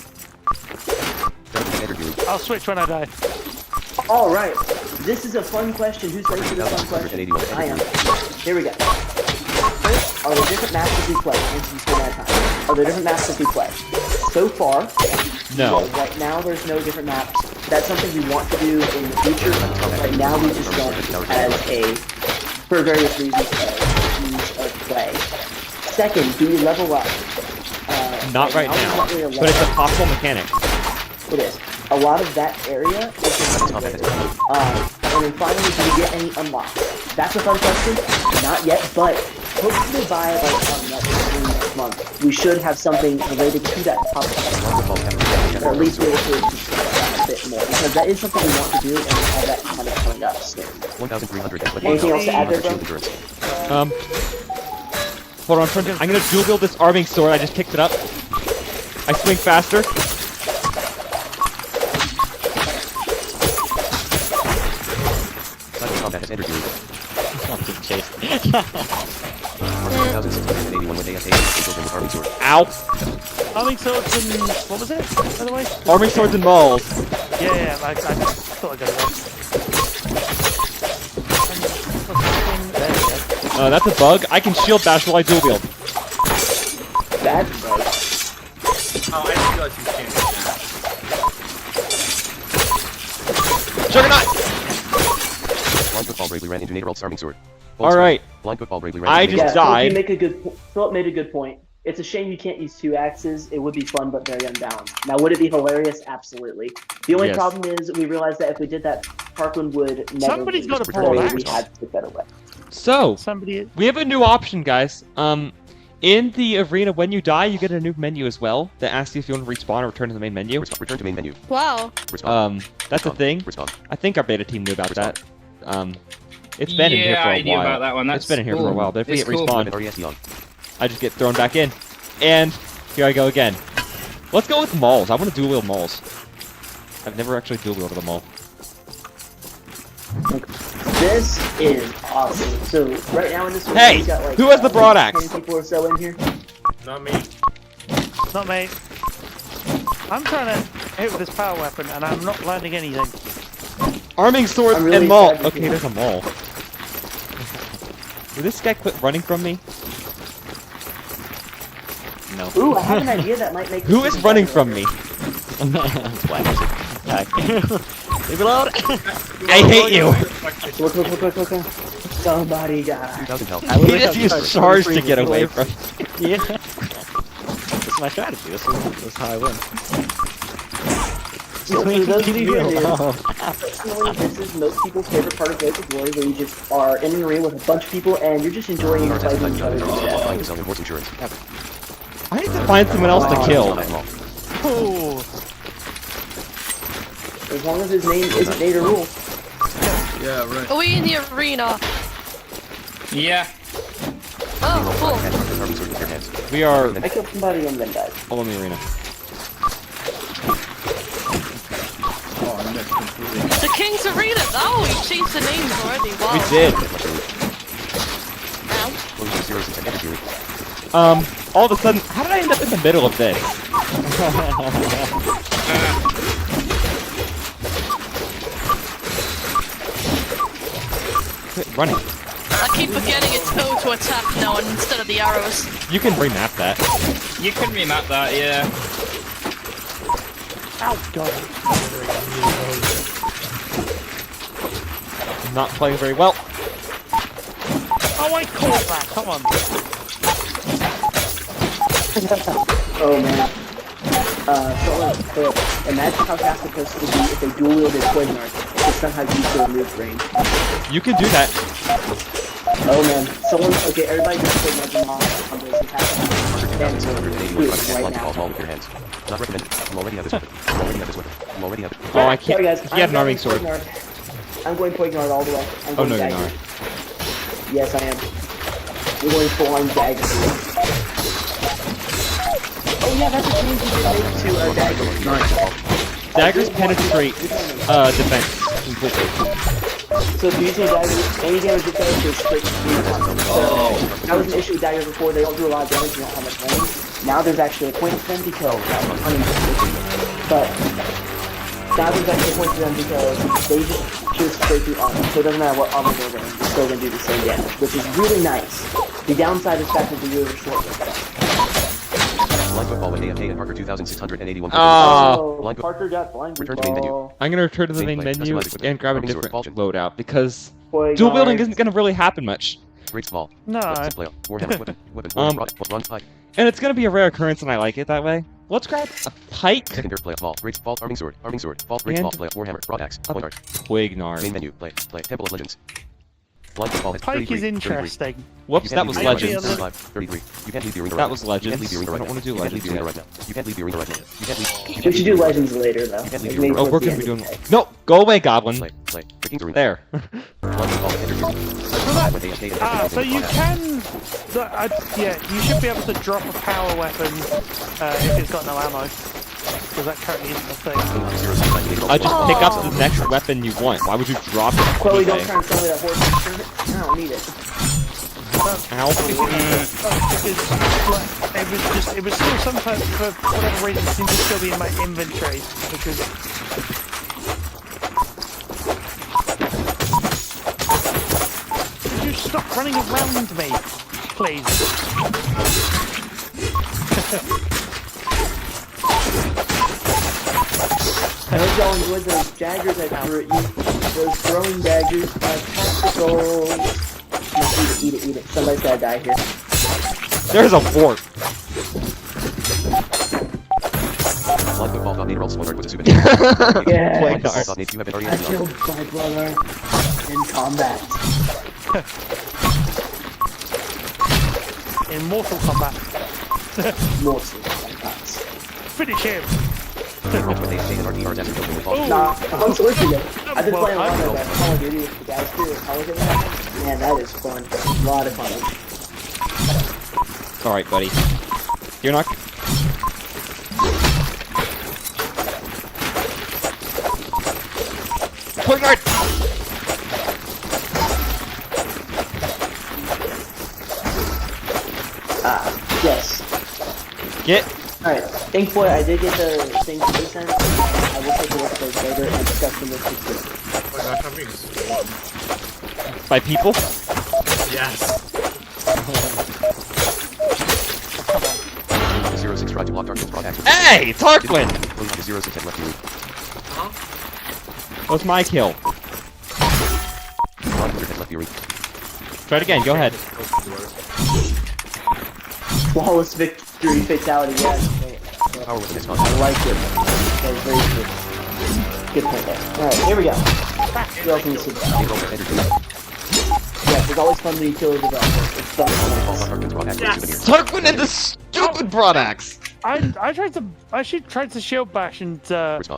I'll switch when I die. Alright. This is a fun question. Who's ready for this fun question? I am. Here we go. First, are there different maps that we play? Are there different maps that we play? So far, no. Right now, there's no different maps. That's something we want to do in the future. Right now, we just want it for various reasons, ease of play. Second, do we level up? Not right now, but it's a possible mechanic. It is. A lot of that area is in and then finally, do we get any unlocks? That's a fun question. Not yet, but hopefully by next month, we should have something related to that topic. Or at least be able to a bit more, because that is something we want to do, and we have that kind of coming up soon. 1,300. Anything else to add there, bro? Hold on, I'm gonna dual wield this arming sword. I just picked it up. I swing faster. Combat has entered you. Ow! Arming swords and what was it? By the way? Arming swords and mauls. Yeah, I thought I got it right. That's a bug. I can shield bash while I dual wield. That's right. Oh, I didn't realize you can't do that. Juggernaut! Blind football bravely ran into Naderalt's arming sword. Alright. Blind football bravely ran I just died. Philip made a good point. It's a shame you can't use 2 axes. It would be fun, but very unbalanced. Now, would it be hilarious? Absolutely. The only problem is we realized that if we did that, Parkland would never. Somebody's got a broad axe. We had to get better way. So, we have a new option, guys. In the arena, when you die, you get a new menu as well that asks you if you want to respawn or return to the main menu. Return to main menu. Wow. That's a thing. I think our beta team knew about that. It's been in here for a while. I knew about that one. It's been in here for a while, but if we get cool. respawned, I just get thrown back in. And here I go again. Let's go with mauls. I want to dual wield mauls. I've never actually dual wielded a maul. This is awesome. So right now in this one, hey, we've got like, who has the broad axe? 10 people or so in here. Not me. Not me. I'm trying to hit with this power weapon and I'm not landing anything. Arming swords really and maul. excited to Okay, there's a maul. Will this guy quit running from me? No. Ooh, I have an idea that might make. Who is running from me? Leave it alone. I hate you. Look. Somebody died. He just used charge to get away from me. Yeah. That's my strategy. That's how I win. So for those of you who are new, personally, this is most people's favorite part of Blades of Glory, where you just are in an arena with a bunch of people and you're just enjoying your fighting each other to death. I need to find someone else to kill. Oh. As long as his name isn't Nader Rule. Yeah, right. Are we in the arena? Yeah. Oh, cool. We are I killed somebody and then died. all in the arena. Oh, I missed completely. The King's Arena. Oh, we changed the names already. Wow. We did. All of a sudden, how did I end up in the middle of this? Quit running. I keep forgetting it's O to attack now instead of the arrows. You can remap that. You can remap that, yeah. Oh god. I'm not playing very well. Oh, I caught that. Come on. Oh man. So imagine how fast it's supposed to be if they dual wielded Poignard to somehow use their move range. You can do that. Oh man. Okay, everybody just Poignard on this and have to do it right now. Not recommended. I'm already have this weapon. I'm already have it. Oh, I can't. Sorry guys, He had an arming sword. I'm going Poignard all the way. I'm Oh going no, you're dagger. not. Yes, I am. We're going full on dagger. Oh yeah, that's a change you can make to a dagger. Daggers penetrate defense completely. So if you use a dagger, any damage you take is straight to the opponent. So that was an issue with daggers before. They don't do a lot of damage, you don't have much range. Now there's actually a point to them because but now there's actually a point to them because they just shoot straight through armor. So it doesn't matter what armor they're wearing, they're still gonna do the same damage, which is really nice. The downside is that it's really short. Blind football with AFK and Parker 2681. Oh, Parker got blind Return to main menu. I'm gonna return to the main menu and grab a different loadout because Boy, dual wielding isn't gonna really happen much. Great small. No. Warhammer weapon. Run pike. And it's gonna be a rare occurrence, and I like it that way. Let's grab a pike. Secondary play vault. Great vault. Arming sword. Vault. Great vault. Play Warhammer. Broadaxe. Poignard. Poignard. Main menu. Play. Temple of Legends. Blind football has Pike 33, is interesting. Whoops, that was Legends. 33. You can't leave the arena That right was now. Legends. You can't leave the arena I right don't now. want to do You can't leave Legends the arena yet. right now. You can't leave the arena right now. You can't leave. We should do legends later though. can't leave Maybe the Oh, we're towards gonna the be end. doing. No, go away, Goblin. Play. The King's arena. There. Blind football has entered your arena. With AFK and So you can, yeah, you should be able to drop a power weapon if it's got no ammo, because that currently isn't the thing. Just pick up the next weapon you want. Why would you drop it? Chloe, don't try and sell me that horse instrument. I don't need it. Ow. Because it was still sometimes, for whatever reason, it seemed to still be in my inventory, because... Could you stop running around me, please? I hope y'all enjoyed those daggers I threw at you. Those throwing daggers are tactical. Eat it. Somebody's gotta die here. There's a fork. Blind football got 8 rolls. Poignard was a souvenir. Yes. You have been already I killed my brother in combat. In Mortal Kombat. Mortal Kombat. Finish him! with AFK and RTR desert open with all. Nah, I'm switching it. I've been playing a lot of that Call of Duty with the guys too. Call of Duty. Man, that is fun. A lot of fun. Alright, buddy. You're not. Poignard! Yes. Get. Alright, Inkboy, I did get the thing to sent. I will take a look at those later and discuss them with you. Oh my gosh, I'm being swarmed. By people? Yes. 06 tried to block Tarkin's broad axe. Hey! Tarquin! 06 had left you. What's my kill? 100 had left you. Try it again, go ahead. Flawless victory, fatality, yes. Power with this I like it. That was very good. Good point there. Alright, here we go. Who else needs to die? Yeah, it's always fun to kill the dog. It's fun. Tarquin and the stupid broadaxe! I tried to shield bash and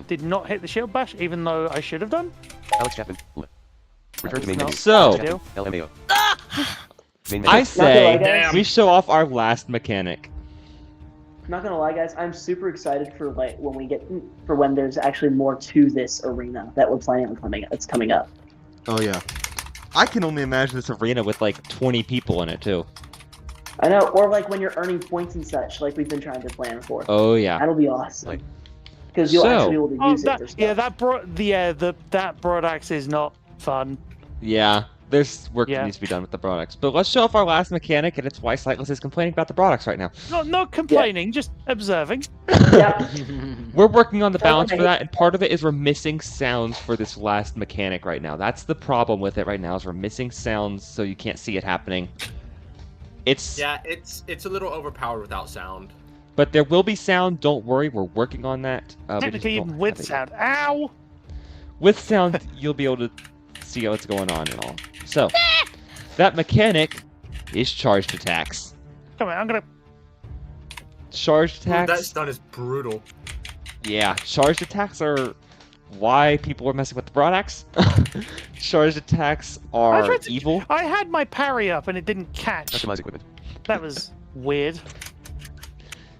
did not hit the shield bash, even though I should have done. Alex Chapman. Return to main menu. So, LMAO. I say we show off our last mechanic. not gonna lie, guys, I'm super excited for like when there's actually more to this arena that we're planning on coming up. Oh yeah. I can only imagine this arena with like 20 people in it too. I know, or like when you're earning points and such, like we've been trying to plan for. Oh yeah. That'll be awesome. Because you'll actually be able to use it for stuff. Yeah, that broad axe is not fun. Yeah. There's work that needs to be done with the broad axe. But let's show off our last mechanic, and it's why Sightless is complaining about the broad axe right now. Not complaining, just observing. Yeah. We're working on the balance for that, and part of it is we're missing sounds for this last mechanic right now. That's the problem with it right now, is we're missing sounds, so you can't see it happening. It's a little overpowered without sound. But there will be sound. Don't worry, we're working on that. Technically, even with sound. Ow! With sound, you'll be able to see what's going on and all. So, that mechanic is charged attacks. Come on, I'm gonna. Charged attacks. That stun is brutal. Yeah, charged attacks are why people are messing with the broad axe. Charged attacks are evil. I had my parry up and it didn't catch. Customize equipment. That was weird.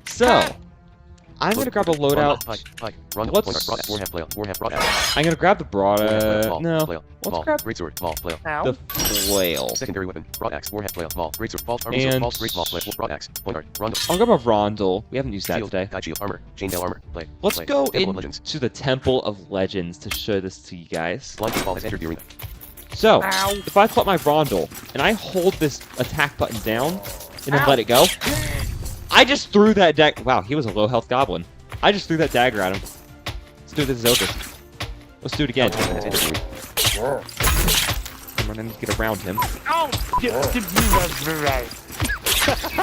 So, I'm gonna grab a loadout. I'm gonna grab the broad. No. Let's grab the flail. Secondary weapon. Broad axe. Warhead flail. Small. Greatsword. False. Armor. And False. Great small. Broad axe. Poignard. Rondo. I'll grab a rondel. We haven't used that Shield. today. Shield. Armor. Chainmail armor. Play. Let's go Temple of Legends. into the Temple of Legends to show this to you guys. Blind ball has entered the arena. So, if I put my rondel and I hold this attack button down and then let it go, I just threw that dagger. Wow, he was a low health goblin. I just threw that dagger at him. Let's do this ogre. Let's do it again. I'm gonna get around him.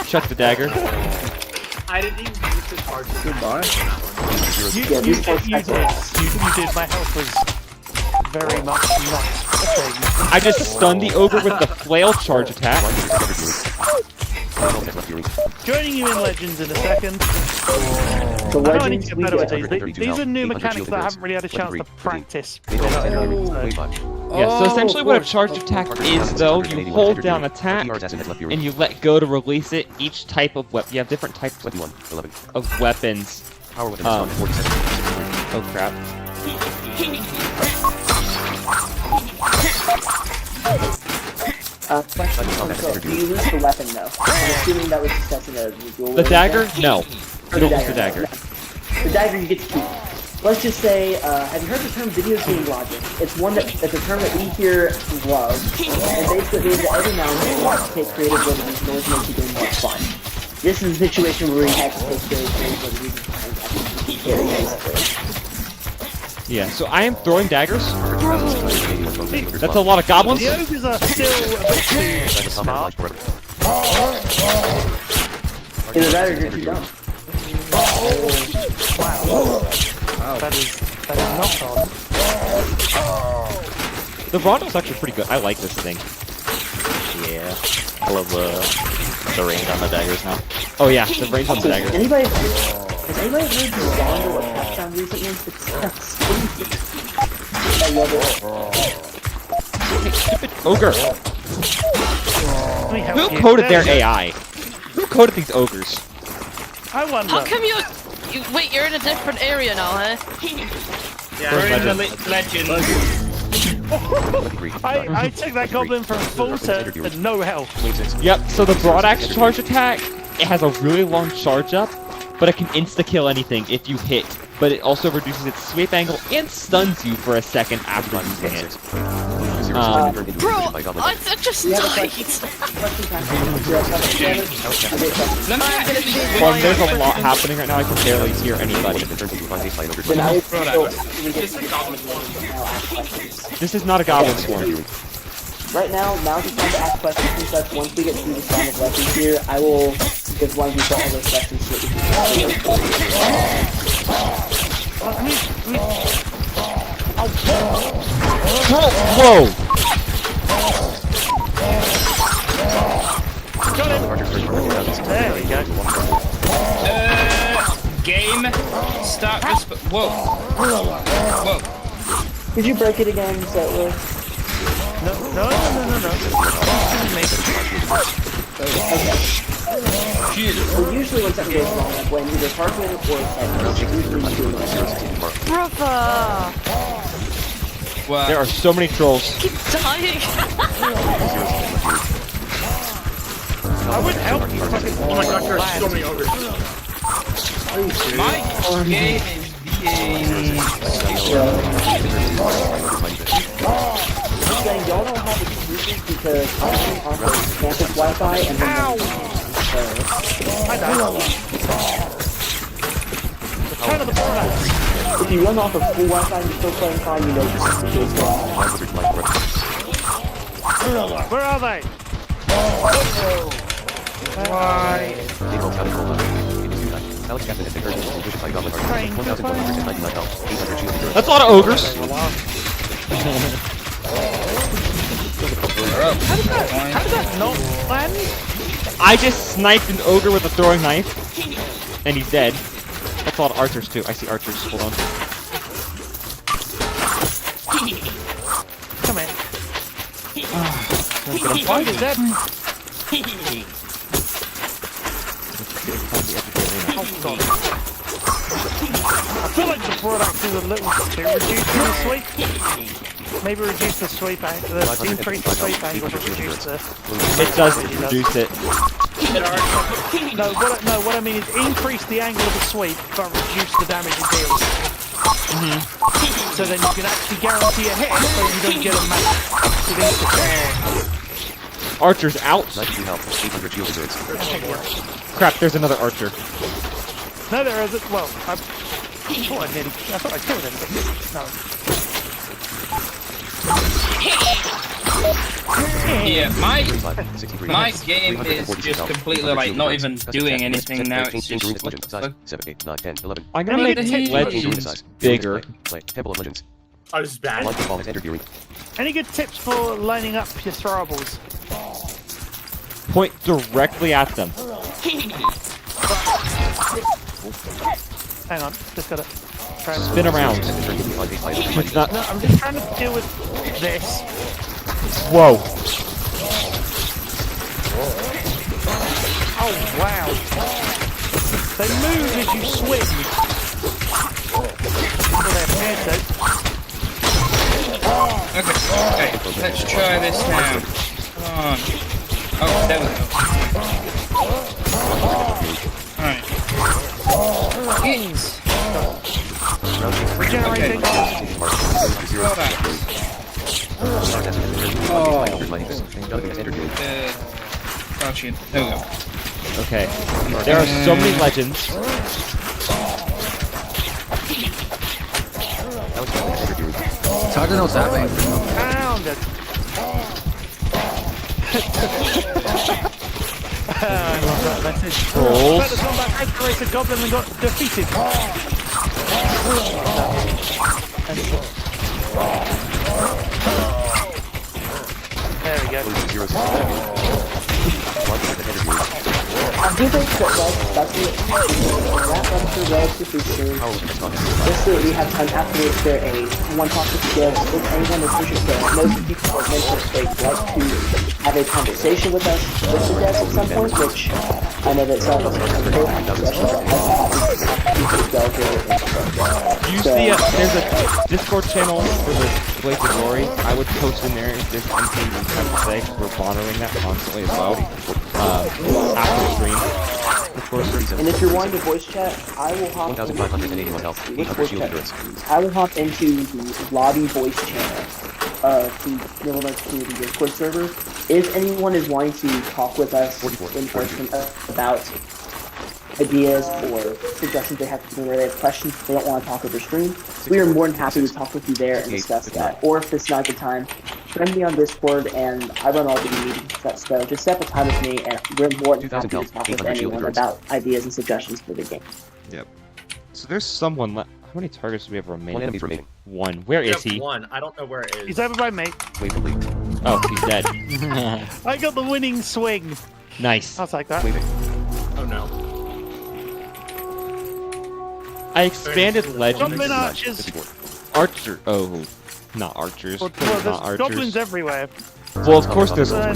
Chuck the dagger. I didn't even use the charge. Goodbye. You did. My health was very much not a thing. I just stunned the ogre with the flail charge attack. Joining you in Legends in a second. I need to get better at these. These are new mechanics that I haven't really had a chance to practice. Yeah, so essentially what a charged attack is, though, you hold down attack, and you let go to release it. Each type of weapon, you have different types of weapons. Oh crap. Do you lose the weapon, though? I'm assuming that was discussing a dual. The dagger? No. You don't lose the dagger. The dagger you get to keep. Let's just say, have you heard the term video game logic? It's a term that we here love, and basically means that every now and then we have to take creative liberties in order to make the game more fun. This is a situation where we have to take creative liberties. Yeah, so I am throwing daggers. That's a lot of goblins. The ogres are still a bit too smart. Either that or you're too dumb. Wow. That is not on. The rondel's actually pretty good. I like this thing. Yeah. I love the range on the daggers now. Oh yeah, the range on the daggers. Has anybody heard the rondel attack sound recently? It sounds crazy. I love it. Stupid ogre. Who Who coded their AI? Who coded these ogres? I wonder. How come you wait, you're in a different area now, huh? Yeah, we're in the legend. I took that goblin from full to no health. Yep, so the broad axe charge attack, it has a really long charge up, but it can insta-kill anything if you hit. But it also reduces its sweep angle and stuns you for a second after using it. Bro, I just died. Well, there's a lot happening right now, I can barely hear anybody. This is not a goblin swarm. Right now, now's the time to ask questions and such. Once we get through the sound of lessons here, I will give one of you all those questions so that we can Whoa! There we go. Game. Start. Whoa. Whoa. Did you break it again, Settler? No. Okay. So usually when something goes wrong, I blame either Tarquin or Brother! Wow. There are so many trolls. I keep dying. I would help you fucking. Oh my god, there are so many ogres. My game is being... I'm saying y'all don't have excuses because I'm on campus Wi-Fi and then Turn of the product. if you run off of full Wi-Fi and you're still playing fine, you know this is the case. Where are they? Why? That's a lot of ogres. How did that not land? I just sniped an ogre with a throwing knife, and he's dead. That's a lot of archers too. I see archers. Hold on. Come here. Why is that? Oh god. I feel like the product is a little too reduced in the sweep. Maybe reduce the sweep angle, increase the sweep angle, but reduce the... It does reduce it. No, what I mean is increase the angle of the sweep, but reduce the damage it deals. So then you can actually guarantee a hit, so you don't get a massive instant. Archer's out. Crap, there's another archer. No, there isn't. Well, I thought I killed him, but no. Yeah, my game is just completely like not even doing anything now. It's just I'm gonna make Legends bigger. Temple of Legends. Oh, this is bad. Any good tips for lining up your throwables? Point directly at them. Hang on, just gotta try and Spin around. It's not. No, I'm just trying to deal with this. Whoa. Oh wow. They move as you swim. Okay, let's try this now. Come on. Oh, there we go. Alright. Hit! Regenerating. Crouching. There we go. Okay. There are so many legends. It's hard to know what's happening. Found it. I love that message. Trolls. Better combat activated goblin and got defeated. There we go. I do think that's it. That runs through relatively soon. Just so we have time afterwards for a one-talk with the guild. If anyone is interested, most people are mentioned they'd like to have a conversation with us with the devs at some point, which I know that some of us are There's a Discord channel for the Blaze of Glory. I would post in there if there's anything you have to say, because we're monitoring that constantly as well. After the stream. Of course. And if you're wanting to voice chat, I will hop 1,581 health, 800 shield endurance. I will hop into the lobby voice channel of the Nibble Nerds community Discord server. If anyone is wanting to talk with us in person about ideas or suggestions they have to do, or they have questions they don't want to talk over stream, we are more than happy to talk with you there and discuss that. Or if it's not the time, friend me on Discord and I run all the meetings and stuff, so just set up a time with me and we're more than happy to talk with anyone about ideas and suggestions for the game. Yep. So there's someone left. How many targets do we have remaining? One enemy remaining. One. Where is he? One. I don't know where it is. He's over by me. Oh, he's dead. I got the winning swing. Nice. I'll take that. Oh no. I expanded legends. Goblin archers. Archer. Oh, not archers. Well, there's goblins everywhere. Well, of course there's. I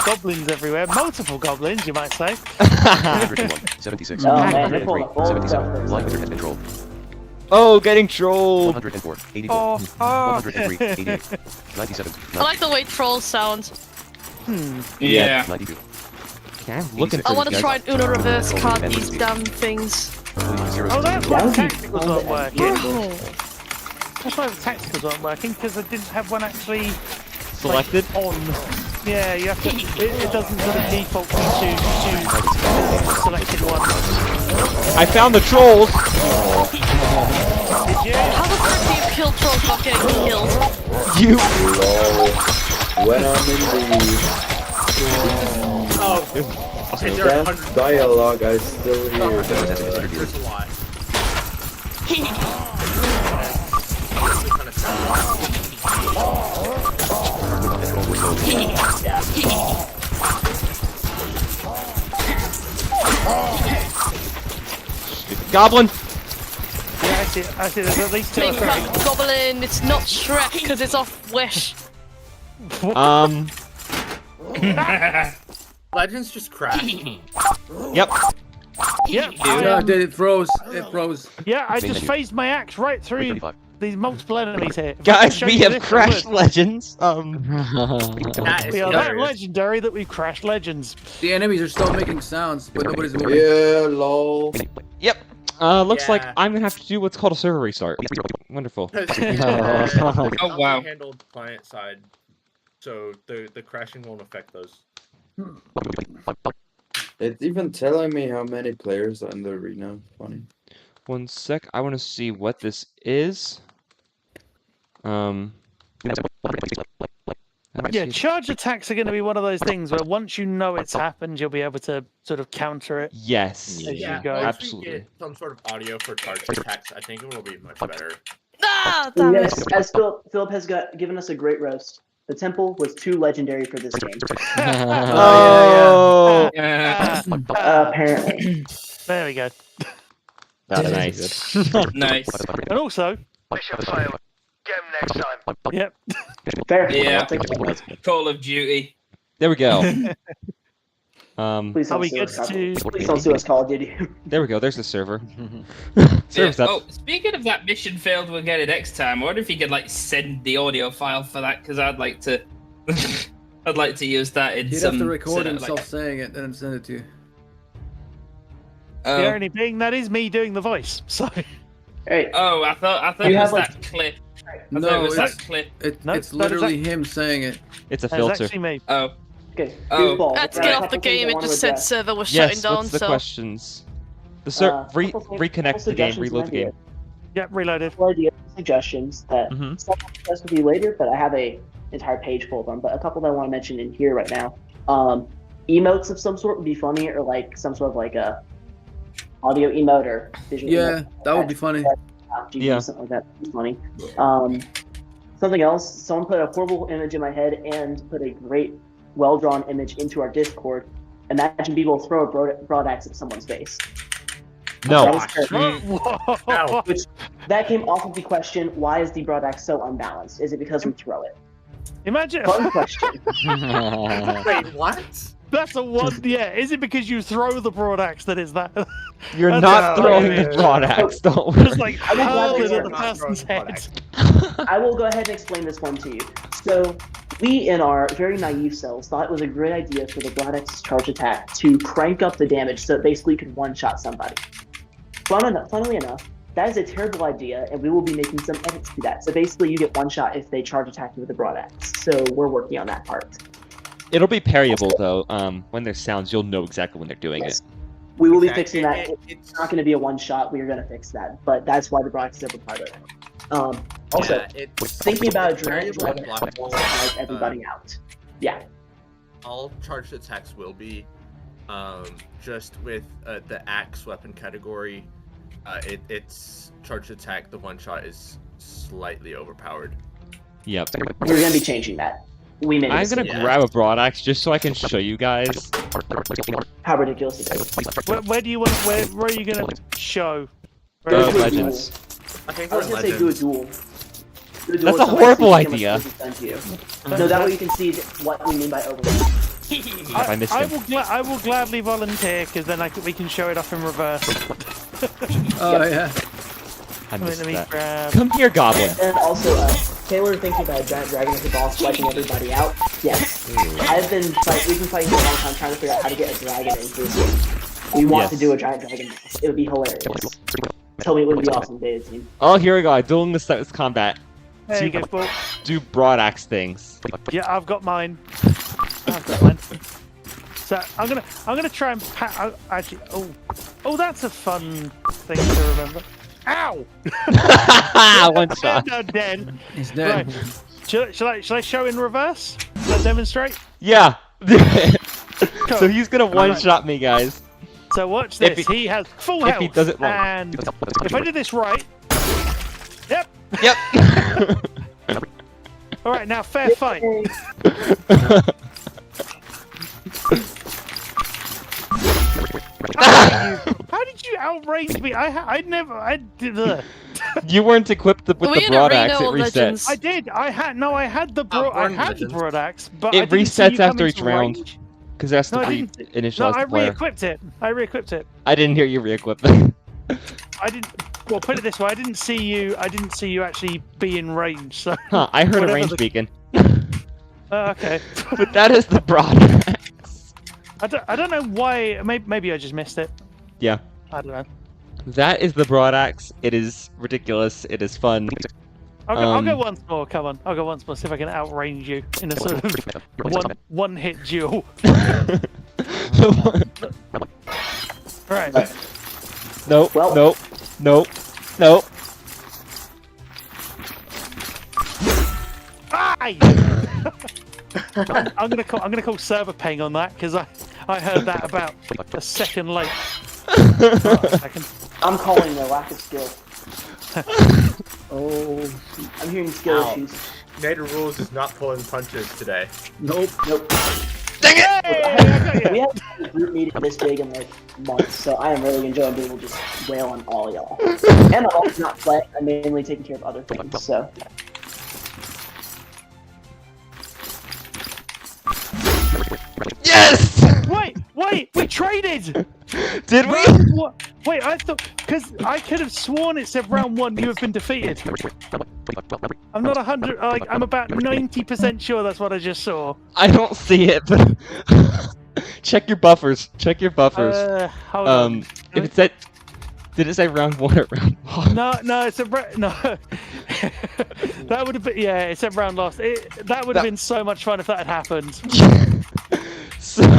goblins everywhere. Multiple goblins, you might say. 101, 76, Oh man, they're 103, pulling a full 77, line with your head control. Oh, getting trolled. 104, 84, Oh, 103, 88, 97, I like the way trolls sound. Yeah. 92, Okay, I'm looking for I want to these try guys. and Uno reverse card these damn things. Oh, that's why the tacticals weren't working. Oh. That's why the tacticals weren't working, because I didn't have one actually Selected. on. Yeah, you have to. It doesn't sort of default to choose selected one. I found the trolls. Did you? How the frick do you kill trolls not getting killed? You. When I'm in Okay, the there are best dialogue, I still hear There's a lot. Goblin. Yeah, I see. There's at least two. Big fat goblin. It's not Shrek because it's off Wish. Legends just crashed. Yep. Yeah, It froze. It froze. yeah. I just phased my axe right through 35. these multiple enemies here. If I could Guys, show we you have this, I crashed would. Legends. That is We are that hilarious. legendary that we've crashed legends. The enemies are still making sounds, but nobody's moving. Yeah, lol. Yep. Looks like Yeah. I'm gonna have to do what's called a server restart. Wonderful. Oh, wow. Handled client side, so the crashing won't affect those. It's even telling me how many players are in the arena. Funny. One sec. I want to see what this is. Yeah, charge attacks are going to be one of those things where once you know it's happened, you'll be able to sort of counter it. Yes. As you Yeah, go. once we Absolutely. get some sort of audio for charge attacks, I think it will be much better. Ah, damn Yes, it. as Philip has given us a great roast. The temple was too legendary for this game. Oh. Apparently. There we go. That's nice. Nice. And also, Mission failed. Get him next time. yep. Fair. Yeah. I'll take it. Call of Duty. There we go. Please Are don't we sue good us, to? Please don't sue us, Call of Duty. There we go. There's the server. Yeah. Server's up. Oh, speaking of that mission failed, we'll get it next time. I wonder if you could like send the audio file for that because I'd like to. I'd like to use that in He'd some. have to record sort of, himself like, saying it and then send it to you. The irony being that is me doing the voice. So. Hey, Oh, I thought You it was have, like- that clip. I thought No, it was it's, that clip. it, No, it's that is literally him saying it. It's a That is filter. actually me. Oh, okay. Oh. Goofball. Let's There are get a off the couple things game. I It wanna just said address. server was Yes. shutting down. What's the So questions? The Couple reconnect couple the game. suggestions Reload and the game. ideas. Yep, reloaded. Couple ideas, suggestions that Mhm. some I'll discuss with you later, but I have a entire page full of them. But a couple that I want to mention in here right now. Emotes of some sort would be funny, or like some sort of like a audio emote or visual. Yeah, emote. that would be funny. Yeah, something like that. It's funny. Something else. Someone put a horrible image in my head and put a great, well-drawn image into our Discord. Imagine people throw a broadaxe at someone's face. No. That is terrible. Whoa. Which that came off of the question: why is the broadaxe so unbalanced? Is it because we throw it? Imagine. Fun question. Wait, what? That's a one. Yeah. Is it because you throw the broadaxe that is that? You're That's not a- throwing the broadaxe. Don't Just like I would hurl gladly it at not the throw person's the head. I will go ahead and explain this one to you. So, we in our very naive selves thought it was a great idea for the broadaxe charge attack to crank up the damage so it basically could one-shot somebody. Funnily enough, that is a terrible idea, and we will be making some edits to that. So basically, you get one shot if they charge attack you with a broadaxe. So we're working on that part. It'll be parryable though. When there's sounds, you'll know exactly when they're doing Yes. it. We will be Exactly. fixing that. It's not going to be a one shot. We are going to fix that. But that's why the broadaxe is a part of it. Also, Yeah, it's thinking about a it's dragon variable dragon block will wall. wipe everybody out. Yeah. All charged attacks will be just with the axe weapon category. It's charged attack. The one shot is slightly overpowered. Yep. We're going to be changing that. We made a I'm gonna mistake. grab a broadaxe just so I can show you guys. How ridiculous is it? Where do you want? Where are you gonna show? Go to a Legends. duel. I think I was we're going to say do a Legends. duel. Do a duel That's with a somebody horrible so you can see idea. how much damage is done to you. So that way you can see what we mean by overlap. I missed him. I will gladly volunteer because then we can show it off in reverse. Oh yeah. I missed Let me that. grab. Come here, Goblin. And also, Taylor thinking about a giant dragon as a boss, wiping everybody out. Yes. We've been fighting for a long time trying to figure out how to get a dragon into this game. We want to do a giant dragon boss. It would be hilarious. Tell me it would be awesome, beta team. Oh, here we go. Dueling the Status Combat. There you go, Paul. Do broadaxe things. Yeah, I've got mine. So I'm gonna try and actually. Oh, that's a fun thing to remember. Ow! One shot. No, dead. He's dead. Right. Shall I show in reverse? Shall I demonstrate? Yeah. Cool. So he's gonna one-shot me, guys. So watch this. He has full health. If he does it wrong. And if I do this right. Yep. Yep. All right, now fair fight. How did you outrange me? I did. You weren't equipped with the broadaxe. It resets. I did. I had the broadaxe, but it resets after each round. Because that's the initialize No, the player. I re-equipped it. I didn't hear you re-equip it. I didn't. Well, put it this way: I didn't see you actually be in range. So. Huh? I heard a range beacon. Okay. But that is the broadaxe. I don't know why. Maybe I just missed it. Yeah. I don't know. That is the broadaxe. It is ridiculous. It is fun. I'll go once more. Come on, I'll go once more. See if I can outrange you in a sort of one-hit duel. Right. Nope. Well. Nope. Nope. Nope. Aye! I'm gonna call server ping on that because I heard that about a second late. I'm calling the lack of skill. Oh, I'm hearing skill issues. Nader Rules is not pulling punches today. nope. Dang it! We haven't had a group meeting this big in like months, so I am really enjoying being able to just wail on all y'all. And I'm also not playing, I'm mainly taking care of other things, so. Yes! Wait, we traded! Did we? Wait, I thought, because I could have sworn it said round 1, you have been defeated. I'm not 100, like, I'm about 90% sure that's what I just saw. I don't see it, but check your buffers. Check your buffers. Hold on. If it said, did it say round 1 or round 1? No, it's a no. That would have been it said round lost. That would have been so much fun if that had happened.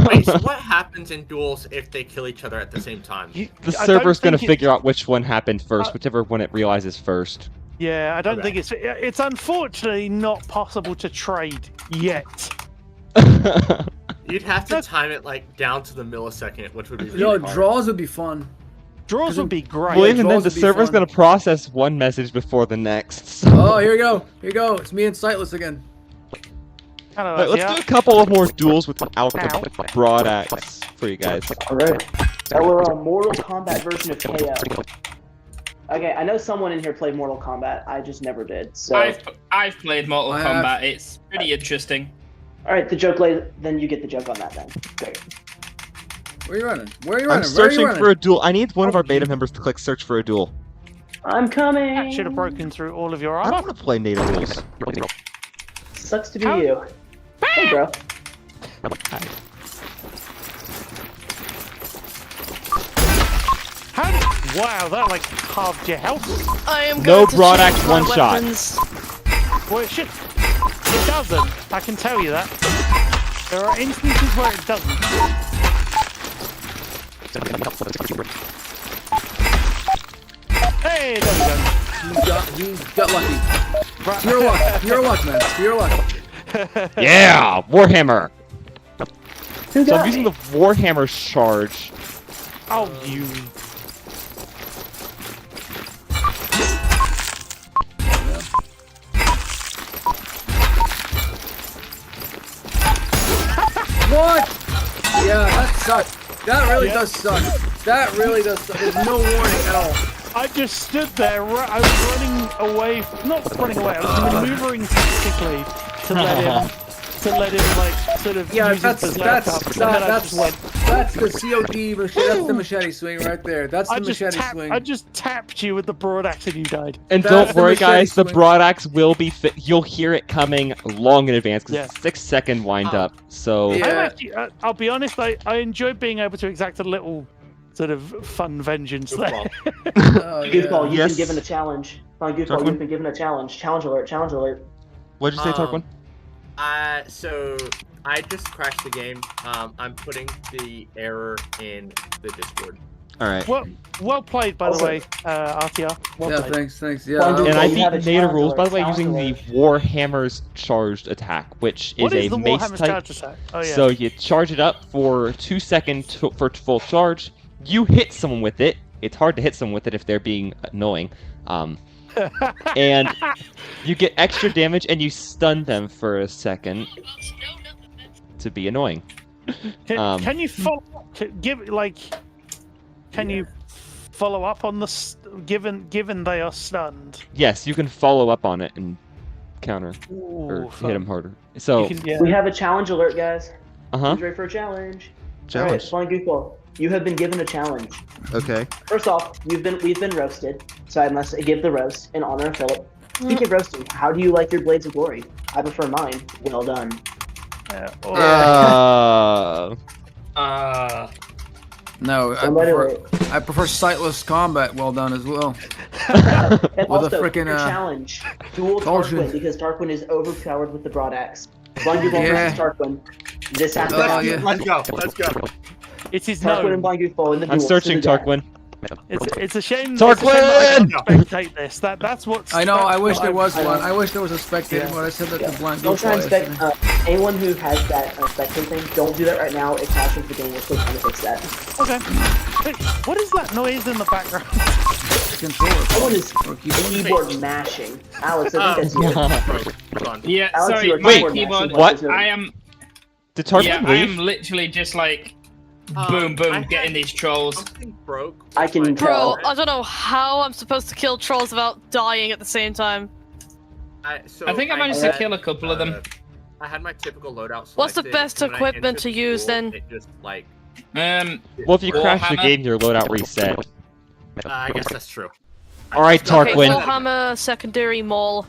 Wait, so what happens in duels if they kill each other at the same time? The server's gonna figure out which one happened first, whichever one it realizes first. Yeah, I don't think it's unfortunately not possible to trade yet. You'd have to time it like down to the millisecond, which would be really Yo, hard. draws would be fun. Draws would be great. Well, even then, draws the would be server's fun. gonna process one message before the next. So. Oh, here you go. Here you go. It's me and Sightless again. Right, let's do a couple of more duels without the broadaxe for you guys. Alright. Our Mortal Kombat version of KO. Okay, I know someone in here played Mortal Kombat. I just never did. So. I've played Mortal Kombat. It's pretty interesting. Alright, the joke later. Then you get the joke on that then. Great. Where are you running? Where are you running? I'm searching for a duel. I need one of our beta members to click search for a duel. I'm coming! That should have broken through all of your I armor. don't want to play native rules. Sucks to be you. Hey, bro. Wow, that like halved your health. I am No going to broadaxe change my one shot. weapons. Well, it should. It doesn't. I can tell you that. There are instances where it doesn't. Hey, there we go. You got lucky. Pure luck. Pure luck, man. Pure luck. Yeah, Warhammer. Who So got I'm using me? the Warhammer charge. Oh, you. What? Yeah, that sucks. That really does suck. That really does suck. There's no warning at all. I just stood there. I was running away. Not running away. I was maneuvering tactically to let him to let him like sort of use his berserk up, and then I just went. That's the COD machete. That's the machete swing right there. That's the machete swing. I just tapped you with the broadaxe and you died. And don't worry, guys. The broadaxe will be fit. You'll hear it coming long in advance because it's a 6-second wind up. So I'll be honest. I enjoy being able to exact a little sort of fun vengeance there. Goofball, you've been given a challenge. Goofball, you've been given a challenge. Challenge alert! Challenge alert! What did you say, Tarquin? So I just crashed the game. I'm putting the error in the Discord. All right. Well played, by the way, RTR. Well played. Thanks. Yeah. And I beat Native rules, by the way, using the Warhammer's charged attack, which is a mace type. Oh, yeah. So you charge it up for 2 seconds for full charge. You hit someone with it. It's hard to hit someone with it if they're being annoying. And you get extra damage, and you stun them for a second to be annoying. Can you follow? Can you follow up on the given they are stunned? Yes, you can follow up on it and counter or hit them harder. So we have a challenge alert, guys. Who's ready for a challenge? Challenge. All right, Flying Goofball, you have been given a challenge. Okay. First off, we've been roasted, so I must give the roast in honor of Philip. Speaking of roasting, how do you like your Blades of Glory? I prefer mine. Well done. No, I prefer sightless combat. Well done as well. And with also, a freaking challenge, duel Tarquin, because Tarquin is overpowered with the broadaxe. Blind Goofball versus Tarquin. This has to happen. Let's go. It is Tarquin and Blind Goofball in the duel. I'm searching Tarquin. It's a shame. Tarquin! Spectate this. That's what. I know. I wish there was one. I wish there was a spectator. But I said that to Blind Don't try and Goofball. anyone who has that spectate thing, don't do that right now. It crashes the game. We're still trying to fix that. Okay. Wait, what is that noise in the background? Someone is keyboard mashing. Alex, I think that's you. Yeah, Alex, sorry. you are My keyboard keyboard. mashing. I am. Did Tarquin Yeah, leave? I am literally just like. Boom, getting these trolls. Broke. I can tell. Bro, I don't know how I'm supposed to kill trolls without dying at the same time. I think I managed to kill a couple of them. I had my typical loadout selected. What's the best equipment to use then? It just like. Well, if you crash the game, your loadout reset. I guess that's true. All right, Tarquin. Okay, Warhammer secondary mall.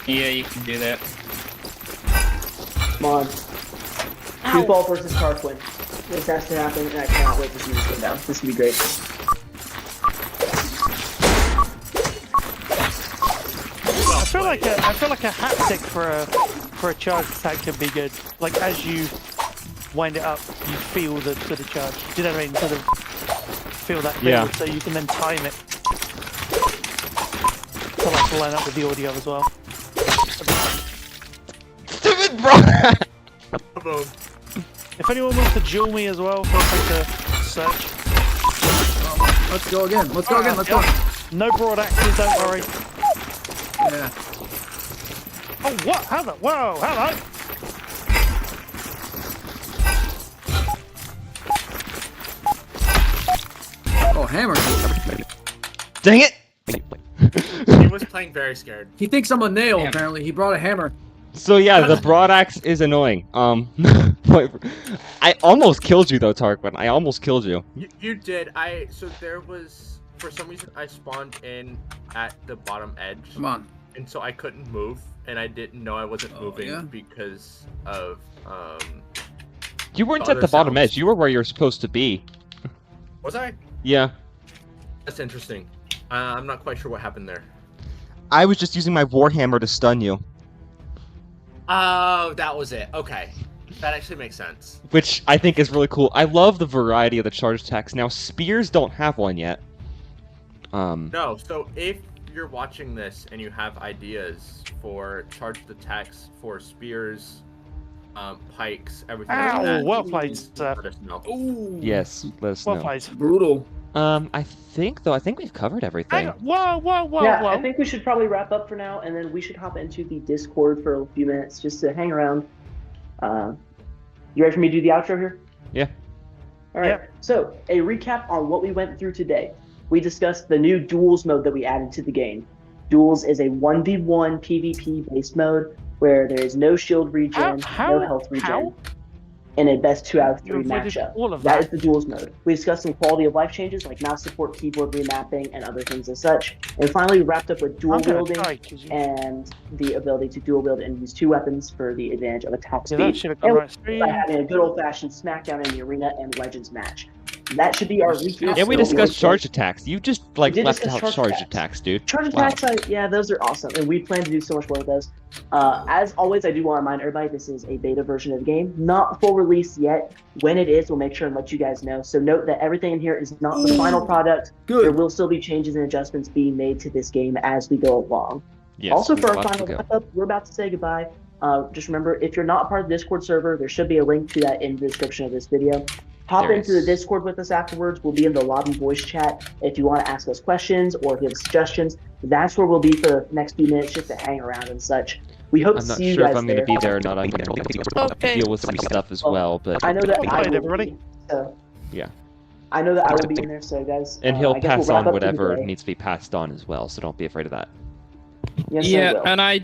Yeah, you can do that. Come on. Goofball versus Tarquin. This has to happen, and I cannot wait to see this go down. This can be great. I feel like a haptic for a charge attack can be good. Like as you wind it up, you feel the sort of charge. Do you know what I mean? Sort of feel that build, so you can then time it. So like to line up with the audio as well. Stupid bro. If anyone wants to duel me as well, feel free to search. Let's go again. Let's go. No broadaxes, don't worry. Yeah. Oh, what? How the? Whoa, hello. Oh, hammer. Dang it! He was playing very scared. He thinks I'm a nail, apparently. He brought a hammer. So yeah, the broadaxe is annoying. I almost killed you though, Tarquin. I almost killed you. You did. So there was, for some reason, I spawned in at the bottom edge. Come on. And so I couldn't move, and I didn't know I wasn't moving because of You weren't at the bottom edge. You were where you're supposed to be. Was I? Yeah. That's interesting. I'm not quite sure what happened there. I was just using my Warhammer to stun you. Oh, that was it. Okay. That actually makes sense. Which I think is really cool. I love the variety of the charge attacks. Now, spears don't have one yet. No, so if you're watching this and you have ideas for charged attacks for spears, pikes, everything like that, well played, sir. Let us know. Ooh. Yes, let us know. Well played. Brutal. I think we've covered everything. Whoa. Yeah, I think we should probably wrap up for now, and then we should hop into the Discord for a few minutes just to hang around. You ready for me to do the outro here? Yeah. All right. Yeah. So, a recap on what we went through today. We discussed the new Duels mode that we added to the game. Duels is a 1v1 PvP based mode where there is no shield regen, no health regen, in a best 2 out of 3 matchup. That is the duels mode. We discussed some quality of life changes like mouse support, keyboard remapping, and other things as such. And finally, we wrapped up with dual wielding and the ability to dual wield and use 2 weapons for the advantage of attack speed. And by having a good old-fashioned smackdown in the arena and Legends match. That should be our recap. And we discussed charge attacks. You just left out charge attacks, dude. Charge attacks, yeah, those are awesome, and we plan to do so much more with those. As always, I do want to remind everybody this is a beta version of the game, not full release yet. When it is, we'll make sure and let you guys know. So note that everything in here is not the final product. There will still be changes and adjustments being made to this game as we go along. Yes, also, for our final wrap-up, we're about to say goodbye. Just remember, if you're not part of the Discord server, there should be a link to that in the description of this video. Hop into the Discord with us afterwards. We'll be in the lobby voice chat if you want to ask us questions or if you have suggestions. That's where we'll be for the next few minutes just to hang around and such. We hope to see you guys there. I'm not sure if I'm going to be there or not. I'm going to deal with some stuff as well. But I know that I will be, so yeah. I know that I will be in there, so guys. And he'll pass on whatever needs to be passed on as well, so don't be afraid of that. Yes, yeah, and I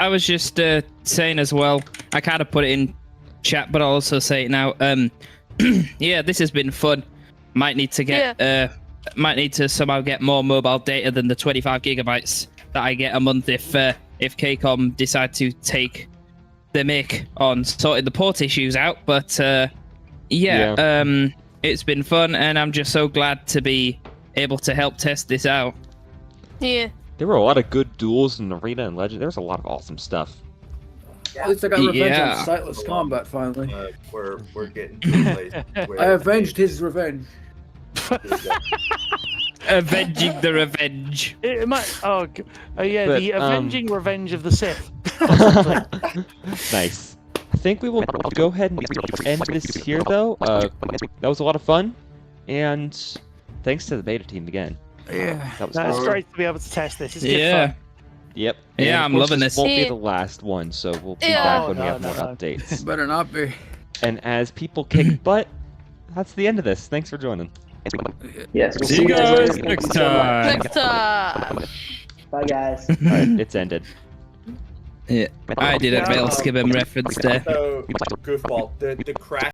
was just saying as well, I kind of put it in chat, but I'll also say it now. Yeah, this has been fun. Might need to somehow get more mobile data than the 25 gigabytes that I get a month if KCOM decide to take the mick on sorting the port issues out. But it's been fun, and I'm just so glad to be able to help test this out. Yeah. There were a lot of good duels in Arena and Legend. There's a lot of awesome stuff. At least I got revenge on Sightless Combat finally. We're getting to the place where I avenged his revenge. Avenging the revenge. The avenging revenge of the Sith. Nice. I think we will go ahead and end this here, though. That was a lot of fun, and thanks to the beta team again. Yeah, that was it's great to be able to test this. It's good fun. Yep. Yeah, I'm loving this. Won't be the last one, so we'll be back when we have more updates. Better not be. And as people kick butt, that's the end of this. Thanks for joining. Yes. We'll see you guys next time. Next time. Bye, guys. All right, it's ended. Yeah, I did a Veil Skibbum reference there. So, goofball, the crash